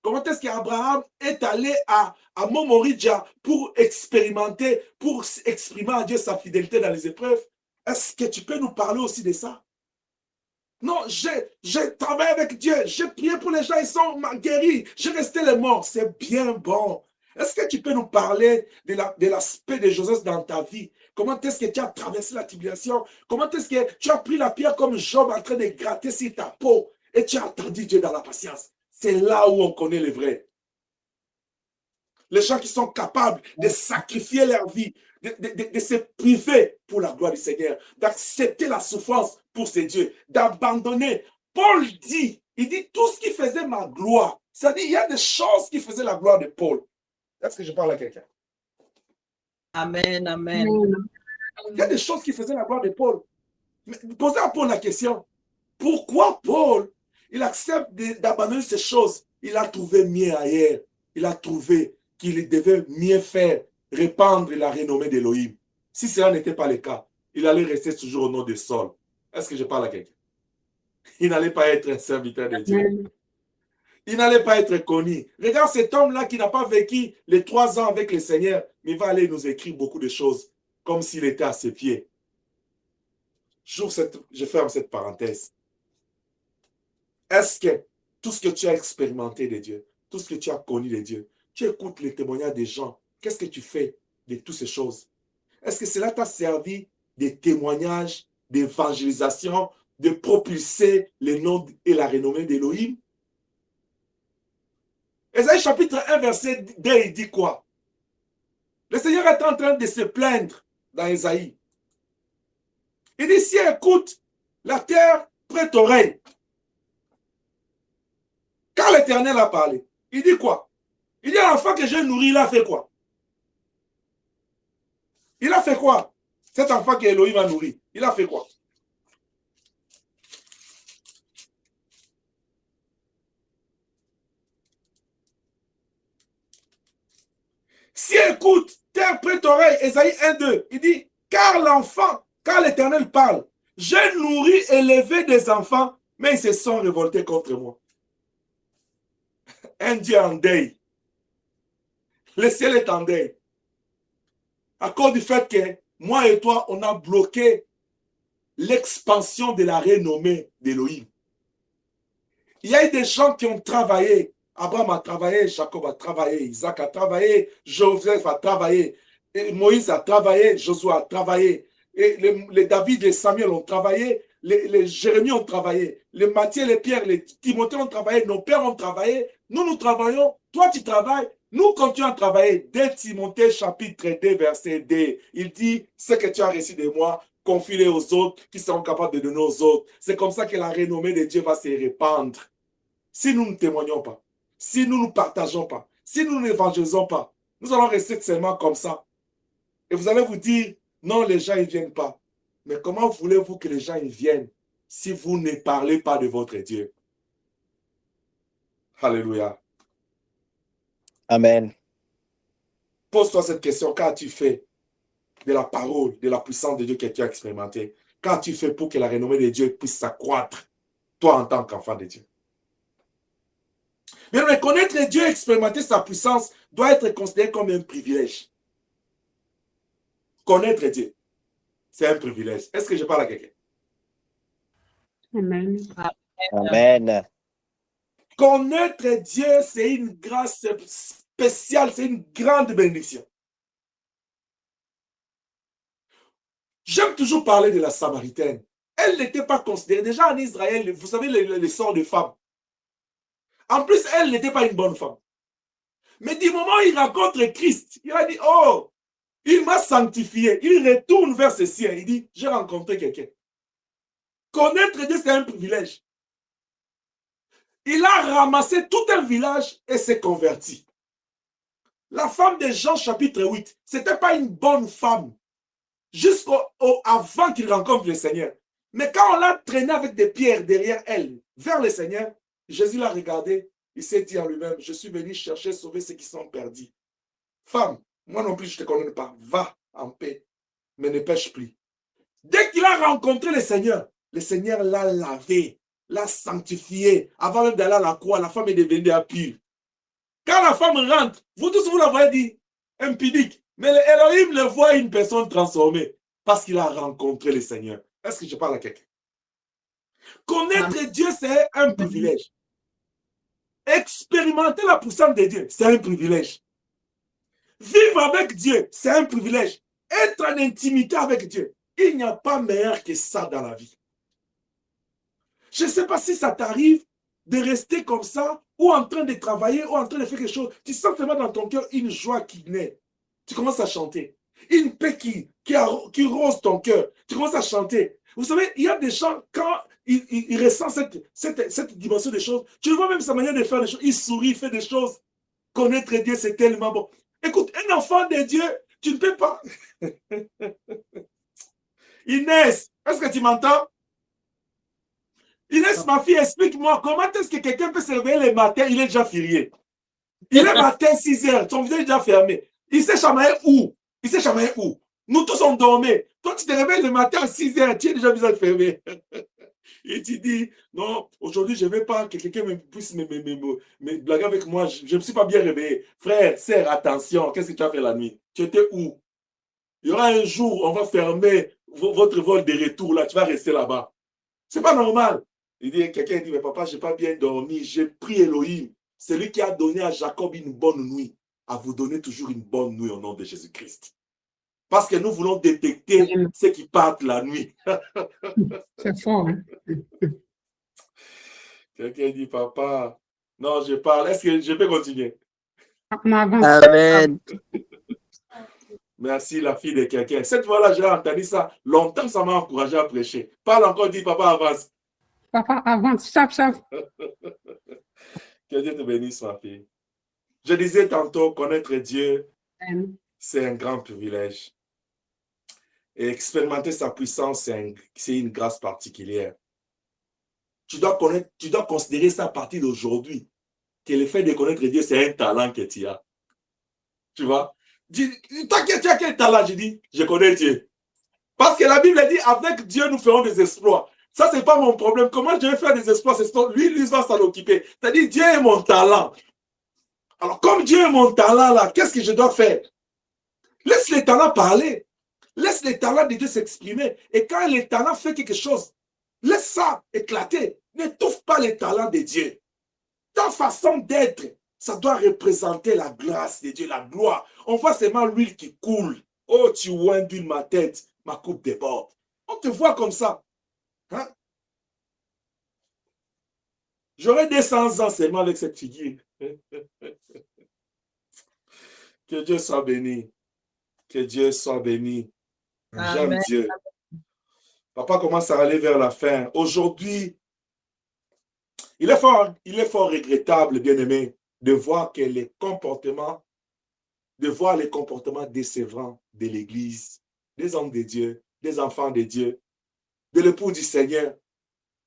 Comment est-ce qu'Abraham est allé à Momoridja pour expérimenter, pour exprimer à Dieu sa fidélité dans les épreuves? Est-ce que tu peux nous parler aussi de ça? Non, j'ai travaillé avec Dieu, j'ai prié pour les gens, ils sont guéris, j'ai resté les morts, c'est bien bon. Est-ce que tu peux nous parler de l'aspect de Joseph dans ta vie? Comment est-ce que tu as traversé la tribulation? Comment est-ce que tu as pris la pierre comme Job en train de gratter sur ta peau et tu as attendu Dieu dans la patience? C'est là où on connaît les vrais. Les gens qui sont capables de sacrifier leur vie, de se priver pour la gloire du Seigneur, d'accepter la souffrance pour ses dieux, d'abandonner. Paul dit, il dit tout ce qui faisait ma gloire. C'est-à-dire, il y a des choses qui faisaient la gloire de Paul. Est-ce que je parle à quelqu'un? Amen. Amen. Il y a des choses qui faisaient la gloire de Paul. Mais posez à Paul la question. Pourquoi Paul, il accepte d'abandonner ces choses? Il a trouvé mieux ailleurs. Il a trouvé qu'il devait mieux faire, répandre la renommée d'Élohim. Si cela n'était pas le cas, il allait rester toujours au nom de Saul. Est-ce que je parle à quelqu'un? Il n'allait pas être un serviteur de Dieu. Il n'allait pas être connu. Regarde cet homme-là qui n'a pas vécu les 3 ans avec le Seigneur, mais il va aller nous écrire beaucoup de choses, comme s'il était à ses pieds. Je ferme cette parenthèse. Est-ce que tout ce que tu as expérimenté de Dieu, tout ce que tu as connu de Dieu, tu écoutes les témoignages des gens, qu'est-ce que tu fais de toutes ces choses? Est-ce que cela t'a servi de témoignages, d'évangélisation, de propulser le nom et la renommée d'Élohim? Ésaïe chapitre 1, verset 2, il dit quoi? Le Seigneur est en train de se plaindre dans Ésaïe. Il dit, si écoute, la terre prête oreille. Quand l'Éternel a parlé, il dit quoi? Il dit à l'enfant que j'ai nourri, il a fait quoi? Il a fait quoi? Cet enfant que Elohim a nourri, il a fait quoi? Si écoute, terre prête oreille, Ésaïe 1, 2, il dit, car l'enfant, quand l'Éternel parle, j'ai nourri et élevé des enfants, mais ils se sont révoltés contre moi. Un Dieu en deuil. Le ciel est en deuil. À cause du fait que moi et toi, on a bloqué l'expansion de la renommée d'Élohim. Il y a eu des gens qui ont travaillé. Abraham a travaillé, Jacob a travaillé, Isaac a travaillé, Joseph a travaillé, et Moïse a travaillé, Josué a travaillé, et les David et Samuel ont travaillé, les Jérémie ont travaillé, les Matthieu, les Pierre, les Timothée ont travaillé, nos pères ont travaillé, nous travaillons, toi tu travailles, nous continuons à travailler. 2 Timothée chapitre 2 verset 2, il dit, ce que tu as reçu de moi, confie-le aux autres qui seront capables de donner aux autres. C'est comme ça que la renommée de Dieu va se répandre. Si nous ne témoignons pas, si nous ne partageons pas, si nous n'évangélisons pas, nous allons rester seulement comme ça. Et vous allez vous dire, non, les gens ne viennent pas. Mais comment voulez-vous que les gens y viennent si vous ne parlez pas de votre Dieu? Alléluia. Amen. Pose-toi cette question. Qu'as-tu fait de la parole, de la puissance de Dieu que tu as expérimenté? Qu'as-tu fait pour que la renommée de Dieu puisse s'accroître, toi en tant qu'enfant de Dieu? Mais reconnaître Dieu, expérimenter sa puissance, doit être considéré comme un privilège. Connaître Dieu, c'est un privilège. Est-ce que je parle à quelqu'un? Amen. Amen. Connaître Dieu, c'est une grâce spéciale, c'est une grande bénédiction. J'aime toujours parler de la Samaritaine. Elle n'était pas considérée. Déjà en Israël, vous savez, les sorts de femmes. En plus, elle n'était pas une bonne femme. Mais du moment où il rencontre Christ, il a dit, oh, il m'a sanctifié. Il retourne vers ses siens. Il dit, j'ai rencontré quelqu'un. Connaître Dieu, c'est un privilège. Il a ramassé tout un village et s'est converti. La femme de Jean chapitre 8, ce n'était pas une bonne femme. Avant qu'il rencontre le Seigneur. Mais quand on l'a traîné avec des pierres derrière elle, vers le Seigneur, Jésus l'a regardé, il s'est dit en lui-même, je suis venu chercher, sauver ceux qui sont perdus. Femme, moi non plus je ne te connais pas, va en paix, mais ne pêche plus. Dès qu'il a rencontré le Seigneur l'a lavé, l'a sanctifié. Avant même d'aller à la croix, la femme est devenue pure. Quand la femme rentre, vous tous vous la voyez dit, impudique. Mais Elohim le voit une personne transformée parce qu'il a rencontré le Seigneur. Est-ce que je parle à quelqu'un? Connaître Dieu, c'est un privilège. Expérimenter la puissance de Dieu, c'est un privilège. Vivre avec Dieu, c'est un privilège. Être en intimité avec Dieu, il n'y a pas meilleur que ça dans la vie. Je ne sais pas si ça t'arrive de rester comme ça, ou en train de travailler, ou en train de faire quelque chose. Tu sens seulement dans ton cœur une joie qui naît. Tu commences à chanter. Une paix qui rose ton cœur. Tu commences à chanter. Vous savez, il y a des gens, quand ils ressentent cette dimension des choses, tu vois même sa manière de faire des choses. Il sourit, il fait des choses. Connaître Dieu, c'est tellement bon. Écoute, un enfant de Dieu, tu ne peux pas. Inès, est-ce que tu m'entends? Inès, ma fille, explique-moi, comment est-ce que quelqu'un peut se réveiller le matin, il est déjà férié. Il est matin 6 heures, son visage est déjà fermé. Il s'est chamaillé où? Il s'est chamaillé où? Nous tous on dormait. Toi, tu te réveilles le matin à 6 heures, tu es déjà visage fermé. Et tu dis, non, aujourd'hui, je ne veux pas que quelqu'un puisse me blaguer avec moi. Je ne me suis pas bien réveillé. Frère, sœur, attention, qu'est-ce que tu as fait la nuit? Tu étais où? Il y aura un jour, on va fermer votre vol de retour, là, tu vas rester là-bas. C'est pas normal. Quelqu'un dit, mais papa, je n'ai pas bien dormi. J'ai prié Elohim, celui qui a donné à Jacob une bonne nuit, à vous donner toujours une bonne nuit au nom de Jésus-Christ. Parce que nous voulons détecter ceux qui partent la nuit. C'est fort, hein? Quelqu'un dit, papa, non, je parle. Est-ce que je peux continuer? Amen. Merci, la fille de quelqu'un. Cette fois-là, j'ai entendu ça. Longtemps, ça m'a encouragé à prêcher. Parle encore, dis, papa, avance. Papa, avance, chap. Que Dieu te bénisse, ma fille. Je disais tantôt, connaître Dieu, c'est un grand privilège. Et expérimenter sa puissance, c'est une grâce particulière. Tu dois considérer ça à partir d'aujourd'hui, que le fait de connaître Dieu, c'est un talent que tu as. Tu vois? Toi, tu as quel talent? Je dis, je connais Dieu. Parce que la Bible dit, avec Dieu, nous ferons des exploits. Ça, ce n'est pas mon problème. Comment je vais faire des exploits? Lui va s'en occuper. C'est-à-dire, Dieu est mon talent. Alors, comme Dieu est mon talent, là, qu'est-ce que je dois faire? Laisse les talents parler. Laisse les talents de Dieu s'exprimer. Et quand les talents font quelque chose, laisse ça éclater. N'étouffe pas les talents de Dieu. Ta façon d'être, ça doit représenter la grâce de Dieu, la gloire. On voit seulement l'huile qui coule. Oh, tu oins d'huile ma tête, ma coupe déborde. On te voit comme ça. Hein? J'aurais 200 ans seulement avec cette figure. Que Dieu soit béni. Que Dieu soit béni. J'aime Dieu. Papa commence à aller vers la fin. Aujourd'hui, il est fort regrettable, bien-aimé, de voir les comportements décevants de l'Église, des hommes de Dieu, des enfants de Dieu, de l'époux du Seigneur,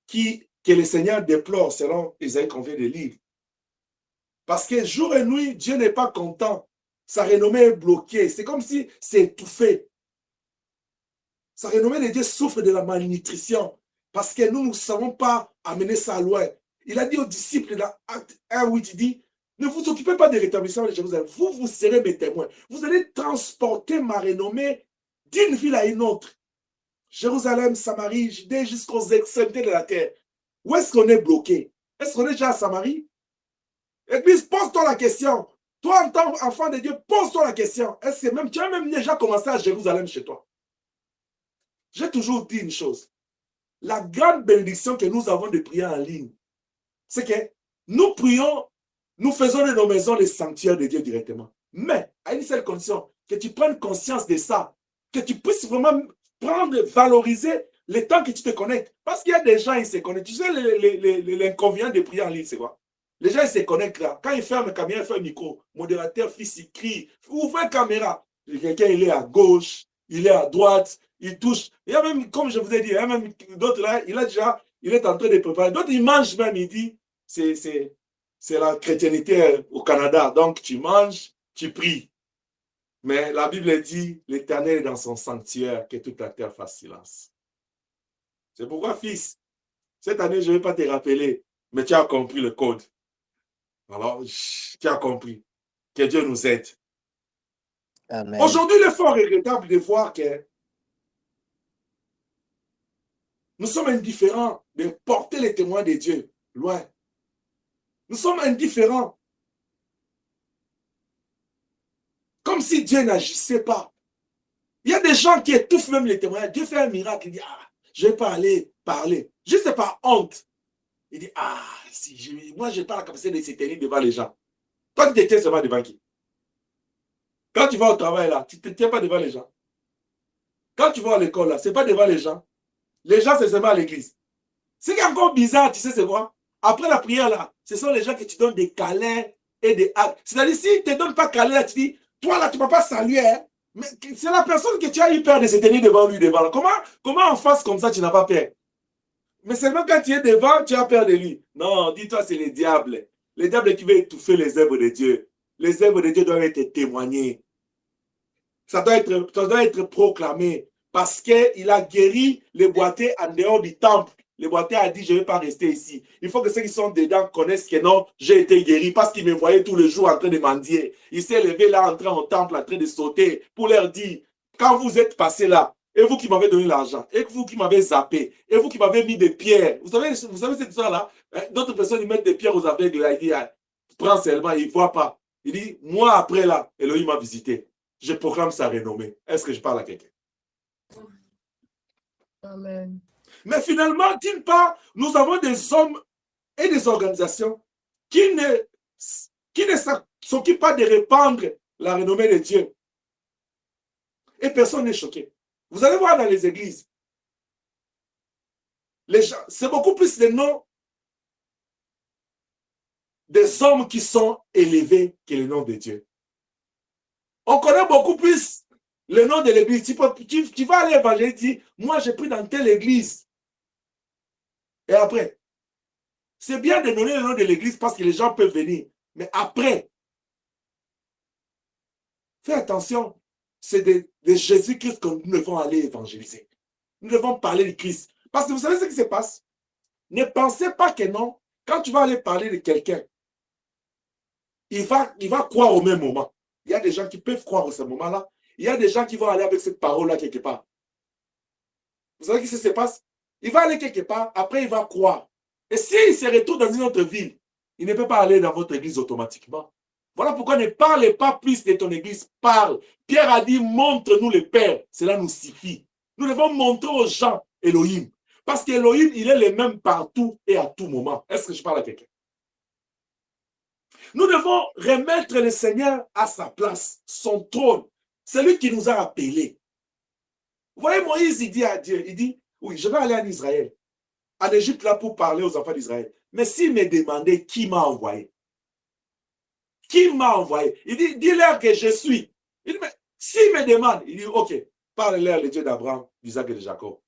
que le Seigneur déplore selon Isaïe qu'on vient de lire. Parce que jour et nuit, Dieu n'est pas content. Sa renommée est bloquée. C'est comme si c'est étouffé. Sa renommée de Dieu souffre de la malnutrition. Parce que nous ne savons pas amener ça loin. Il a dit aux disciples dans Acte 1:8, il dit, ne vous occupez pas du rétablissement de Jérusalem. Vous serez mes témoins. Vous allez transporter ma renommée d'une ville à une autre. Jérusalem, Samarie, Judée, jusqu'aux extrémités de la terre. Où est-ce qu'on est bloqué? Est-ce qu'on est déjà à Samarie? Église, pose-toi la question. Toi, en tant qu'enfant de Dieu, pose-toi la question. Est-ce que tu as même déjà commencé à Jérusalem chez toi? J'ai toujours dit une chose. La grande bénédiction que nous avons de prier en ligne, c'est que Nous prions, nous faisons de nos maisons les sanctuaires de Dieu directement. Mais, à une seule condition, que tu prennes conscience de ça, que tu puisses vraiment prendre, valoriser le temps que tu te connectes. Parce qu'il y a des gens, ils se connectent. Tu sais, l'inconvénient de prier en ligne, c'est quoi? Les gens, ils se connectent là. Quand ils ferment la caméra, ils ferment le micro. Modérateur, fils, il crie. Ouvrez la caméra. Quelqu'un, il est à gauche, il est à droite, il touche. Il y a même, comme je vous ai dit, il y a même d'autres là, il est en train de préparer. D'autres, ils mangent même, il dit, c'est la chrétienté au Canada. Donc, tu manges, tu pries. Mais la Bible dit, l'Éternel est dans son sanctuaire, que toute la terre fasse silence. C'est pourquoi, fils, cette année, je ne vais pas te rappeler, mais tu as compris le code. Alors, tu as compris. Que Dieu nous aide. Amen. Aujourd'hui, il est fort regrettable de voir que nous sommes indifférents de porter les témoins de Dieu loin. Nous sommes indifférents. Comme si Dieu n'agissait pas. Il y a des gens qui étouffent même les témoins. Dieu fait un miracle. Il dit, ah, je ne vais pas aller parler. Juste par honte. Il dit, ah, si, moi, je n'ai pas la capacité de s'éteindre devant les gens. Toi, tu te tiens seulement devant qui? Quand tu vas au travail, là, tu ne te tiens pas devant les gens. Quand tu vas à l'école, là, ce n'est pas devant les gens. Les gens, c'est seulement à l'église. Ce qui est encore bizarre, tu sais, c'est quoi? Après la prière, là, ce sont les gens que tu donnes des câlins et des actes. C'est-à-dire, si tu ne te donnes pas câlin, là, tu dis, toi, là, tu ne peux pas saluer, hein? Mais c'est la personne que tu as eu peur de se tenir devant lui, devant. Comment en face comme ça, tu n'as pas peur? Mais seulement quand tu es devant, tu as peur de lui. Non, dis-toi, c'est le diable. Le diable qui veut étouffer les œuvres de Dieu. Les œuvres de Dieu doivent être témoignées. Ça doit être proclamé. Parce qu'il a guéri les boiteux en dehors du temple. Le boiteux a dit, je ne vais pas rester ici. Il faut que ceux qui sont dedans connaissent que non, j'ai été guéri parce qu'il me voyait tout le jour en train de mendier. Il s'est levé là, entrant au temple, en train de sauter pour leur dire, quand vous êtes passés là, et vous qui m'avez donné l'argent, et vous qui m'avez zappé, et vous qui m'avez mis des pierres. Vous savez cette histoire-là? D'autres personnes, ils mettent des pierres aux aveugles. Là, il dit, prends seulement, il ne voit pas. Il dit, moi après là, Elohim m'a visité. Je proclame sa renommée. Est-ce que je parle à quelqu'un? Amen. Mais finalement, d'une part, nous avons des hommes et des organisations qui ne s'occupent pas de répandre la renommée de Dieu. Et personne n'est choqué. Vous allez voir dans les églises, les gens, c'est beaucoup plus les noms des hommes qui sont élevés que les noms de Dieu. On connaît beaucoup plus le nom de l'église. Tu vas aller évangéliser, moi j'ai pris dans telle église. Et après, c'est bien de donner le nom de l'église parce que les gens peuvent venir. Mais après, fais attention, c'est de Jésus-Christ que nous devons aller évangéliser. Nous devons parler de Christ. Parce que vous savez ce qui se passe? Ne pensez pas que non, quand tu vas aller parler de quelqu'un, il va croire au même moment. Il y a des gens qui peuvent croire à ce moment-là. Il y a des gens qui vont aller avec cette parole-là quelque part. Vous savez ce qui se passe? Il va aller quelque part, après il va croire. Et s'il se retrouve dans une autre ville, il ne peut pas aller dans votre église automatiquement. Voilà pourquoi ne parlez pas plus de ton église, parle. Pierre a dit, montre-nous le Père. Cela nous suffit. Nous devons montrer aux gens Elohim. Parce qu'Elohim, il est le même partout et à tout moment. Est-ce que je parle à quelqu'un? Nous devons remettre le Seigneur à sa place, son trône. C'est lui qui nous a appelés. Vous voyez, Moïse, il dit à Dieu, il dit, oui, je vais aller en Israël, en Égypte là pour parler aux enfants d'Israël. Mais s'il me demandait qui m'a envoyé, qui m'a envoyé, il dit, dis-leur que je suis. Il dit, mais s'il me demande, il dit, ok, parle-leur le Dieu d'Abraham, d'Isaac et de Jacob.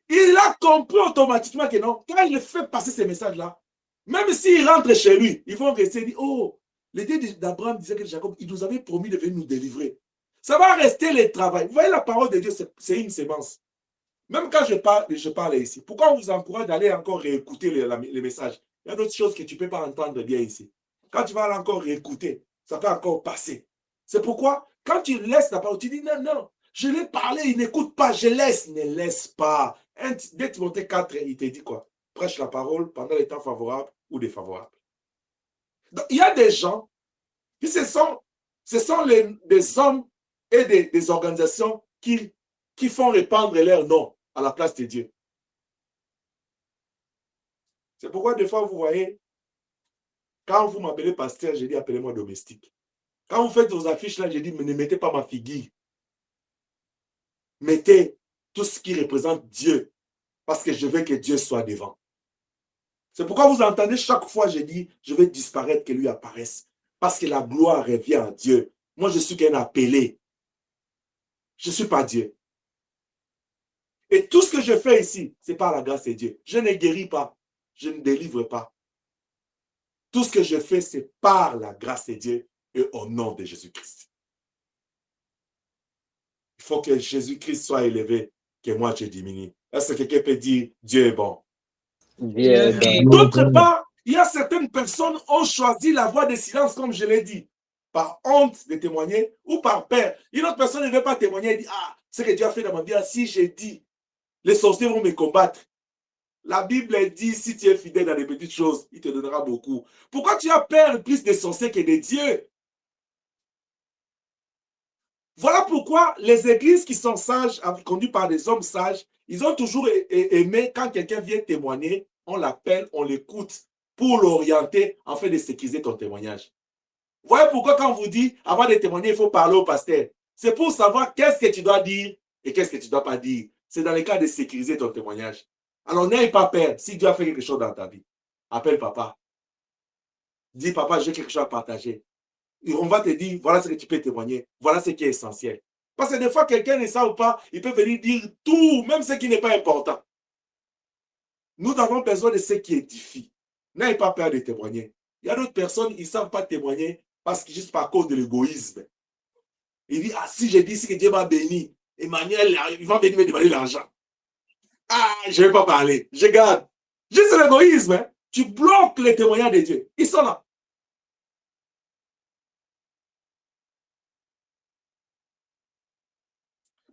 Il a compris automatiquement que non, quand il fait passer ces messages-là, même s'il rentre chez lui, ils vont rester et dire, oh, le Dieu d'Abraham, d'Isaac et de Jacob, il nous avait promis de venir nous délivrer. Ça va rester le travail. Vous voyez, la parole de Dieu, c'est une sémence. Même quand je parle ici, pourquoi on vous encourage d'aller encore réécouter les messages? Il y a d'autres choses que tu ne peux pas entendre bien ici. Quand tu vas aller encore réécouter, ça peut encore passer. C'est pourquoi, quand tu laisses la parole, tu dis non, non, je l'ai parlé, il n'écoute pas, je laisse. Ne laisse pas. Dès Timothée 4, il te dit quoi? Prêche la parole pendant les temps favorables ou défavorables. Donc, il y a des gens qui ce sont des hommes et des organisations qui font répandre leur nom à la place de Dieu. C'est pourquoi des fois, vous voyez, Quand vous m'appelez pasteur, j'ai dit appelez-moi domestique. Quand vous faites vos affiches là, j'ai dit ne mettez pas ma figure. Mettez tout ce qui représente Dieu. Parce que je veux que Dieu soit devant. C'est pourquoi vous entendez chaque fois, je dis, je vais disparaître, que lui apparaisse. Parce que la gloire revient à Dieu. Moi, je suis qu'un appelé. Je ne suis pas Dieu. Et tout ce que je fais ici, c'est par la grâce de Dieu. Je ne guéris pas. Je ne délivre pas. Tout ce que je fais, c'est par la grâce de Dieu et au nom de Jésus-Christ. Il faut que Jésus-Christ soit élevé, que moi je diminue. Est-ce que quelqu'un peut dire Dieu est bon? Dieu est bon. D'autre part, il y a certaines personnes qui ont choisi la voie de silence, comme je l'ai dit, par honte de témoigner ou par peur. Une autre personne ne veut pas témoigner, elle dit, ah, ce que Dieu a fait dans ma vie, si j'ai dit, les sorciers vont me combattre. La Bible dit, si tu es fidèle dans les petites choses, il te donnera beaucoup. Pourquoi tu as peur plus des sorciers que de Dieu? Voilà pourquoi les églises qui sont sages, conduites par des hommes sages, ils ont toujours aimé quand quelqu'un vient témoigner, on l'appelle, on l'écoute pour l'orienter afin de sécuriser ton témoignage. Voilà pourquoi quand on vous dit, avant de témoigner, il faut parler au pasteur. C'est pour savoir qu'est-ce que tu dois dire et qu'est-ce que tu ne dois pas dire. C'est dans le cas de sécuriser ton témoignage. Alors n'aie pas peur. Si Dieu a fait quelque chose dans ta vie, appelle papa. Dis papa, j'ai quelque chose à partager. Et on va te dire, voilà ce que tu peux témoigner. Voilà ce qui est essentiel. Parce que des fois, quelqu'un ne sait ou pas, il peut venir dire tout, même ce qui n'est pas important. Nous avons besoin de ce qui édifie. N'ayez pas peur de témoigner. Il y a d'autres personnes, ils ne savent pas témoigner parce que juste par cause de l'égoïsme. Il dit, ah, si je dis que Dieu m'a béni, Emmanuel, il va venir me demander l'argent. Ah, je ne vais pas parler. Je garde. Juste l'égoïsme. Hein. Tu bloques les témoignages de Dieu. Ils sont là.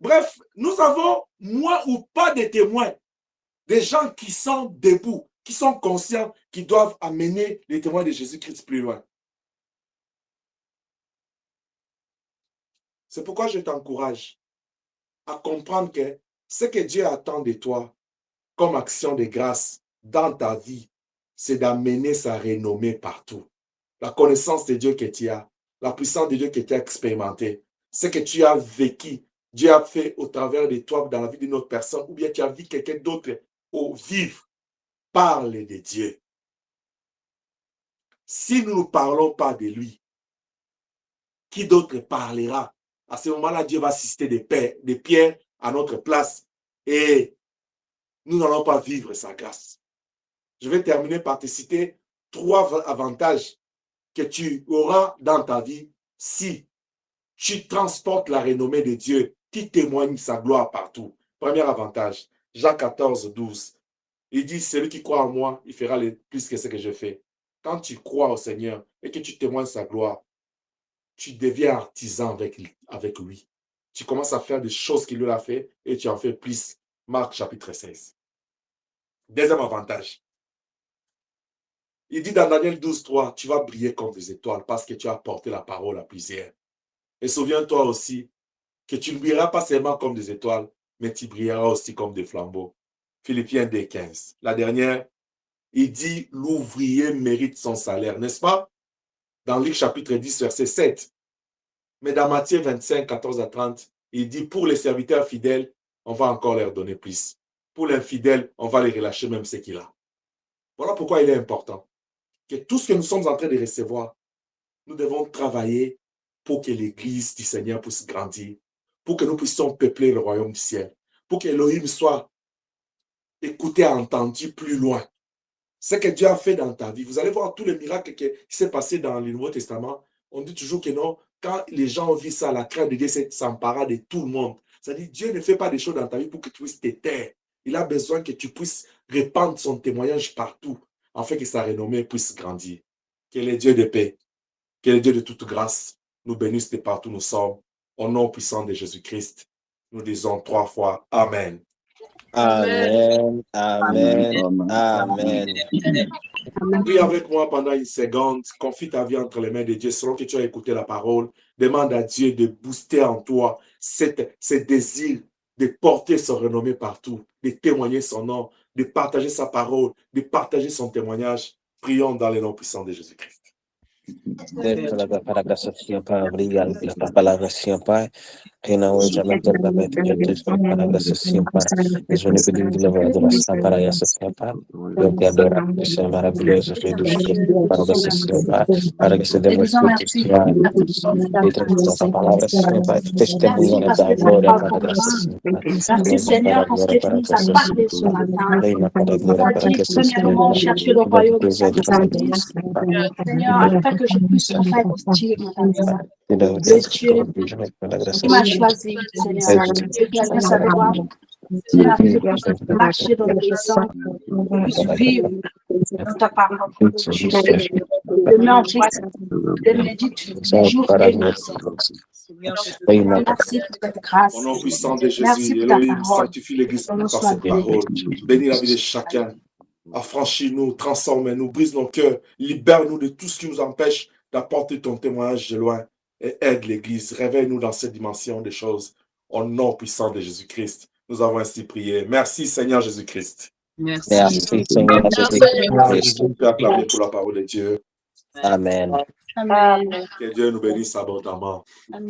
Bref, nous avons moins ou pas de témoins. Des gens qui sont debout, qui sont conscients, qui doivent amener les témoins de Jésus-Christ plus loin. C'est pourquoi je t'encourage à comprendre que ce que Dieu attend de toi comme action de grâce dans ta vie, c'est d'amener sa renommée partout. La connaissance de Dieu que tu as, la puissance de Dieu que tu as expérimentée, ce que tu as vécu, Dieu a fait au travers de toi dans la vie d'une autre personne, ou bien tu as vu quelqu'un d'autre au vivre. Parle de Dieu. Si nous ne parlons pas de lui, qui d'autre parlera? À ce moment-là, Dieu va assister des pierres à notre place et nous n'allons pas vivre sa grâce. Je vais terminer par te citer 3 avantages que tu auras dans ta vie si tu transportes la renommée de Dieu qui témoigne sa gloire partout. Premier avantage, Jacques 14, 12. Il dit, celui qui croit en moi, il fera plus que ce que je fais. Quand tu crois au Seigneur et que tu témoignes sa gloire, tu deviens artisan avec lui. Tu commences à faire des choses qu'il lui a fait et tu en fais plus. Marc chapitre 16. Deuxième avantage. Il dit dans Daniel 12, 3, tu vas briller comme des étoiles parce que tu as porté la parole à plusieurs. Et souviens-toi aussi que tu ne brilleras pas seulement comme des étoiles, mais tu brilleras aussi comme des flambeaux. Philippiens 2, 15. La dernière, il dit l'ouvrier mérite son salaire, n'est-ce pas? Dans Luc chapitre 10, verset 7. Mais dans Matthieu 25, 14 à 30, il dit pour les serviteurs fidèles, on va encore leur donner plus. Pour l'infidèle, on va les relâcher même ce qu'il a. Voilà pourquoi il est important que tout ce que nous sommes en train de recevoir, nous devons travailler pour que l'Église du Seigneur puisse grandir, pour que nous puissions peupler le royaume du ciel, pour que Elohim soit écouté, entendu plus loin. Ce que Dieu a fait dans ta vie, vous allez voir tous les miracles qui s'est passé dans le Nouveau Testament. On dit toujours que non, quand les gens ont vu ça, la crainte de Dieu s'empara de tout le monde. C'est-à-dire, Dieu ne fait pas des choses dans ta vie pour que tu puisses te taire. Il a besoin que tu puisses répandre son témoignage partout, afin que sa renommée puisse grandir. Que le Dieu de paix, que le Dieu de toute grâce nous bénisse de partout où nous sommes. Au nom puissant de Jésus-Christ, nous disons 3 fois Amen. Amen. Amen. Amen. Prie avec moi pendant une seconde. Confie ta vie entre les mains de Dieu. Selon que tu as écouté la parole, demande à Dieu de booster en toi ce désir de porter son renommée partout, de témoigner son nom, de partager sa parole, de partager son témoignage. Prions dans le nom puissant de Jésus-Christ. Para que se siempre abriga la palabra siempre. Que não é jamais totalmente para que se siempre. Es un pedido de la adoração para essa siempre. Eu te adoro, que seja maravilhoso, Rei dos Reis, para que se siempre, para que se demonstrate e transmita a palavra siempre. Testemunha da glória para que se siempre. Merci Seigneur parce que tu nous as parlé ce matin. On a dit premièrement chercher le royaume de sa justice. Seigneur, afin que je puisse en fait dire le Dieu qui m'a choisi, Seigneur, Dieu qui a fait sa loi. Seigneur, que je puisse marcher dans le sang, que je puisse vivre dans ta parole. Je suis demain en Christ, de médite les jours et les nuits. Merci pour cette grâce. Au nom puissant de Merci Jésus, pour ta Elohim, parole. sanctifie l'Église par cette parole. Bénis la vie de chacun. Affranchis-nous, transforme-nous, brise nos cœurs, libère-nous de tout ce qui nous empêche d'apporter ton témoignage de loin et aide l'Église. Réveille-nous dans cette dimension des choses. Au nom puissant de Jésus-Christ, nous avons ainsi prié. Merci Seigneur Jésus-Christ. Merci. Merci, Seigneur Jésus-Christ. On peut acclamer pour la parole de Dieu. Amen. Amen. Que Dieu nous bénisse abondamment.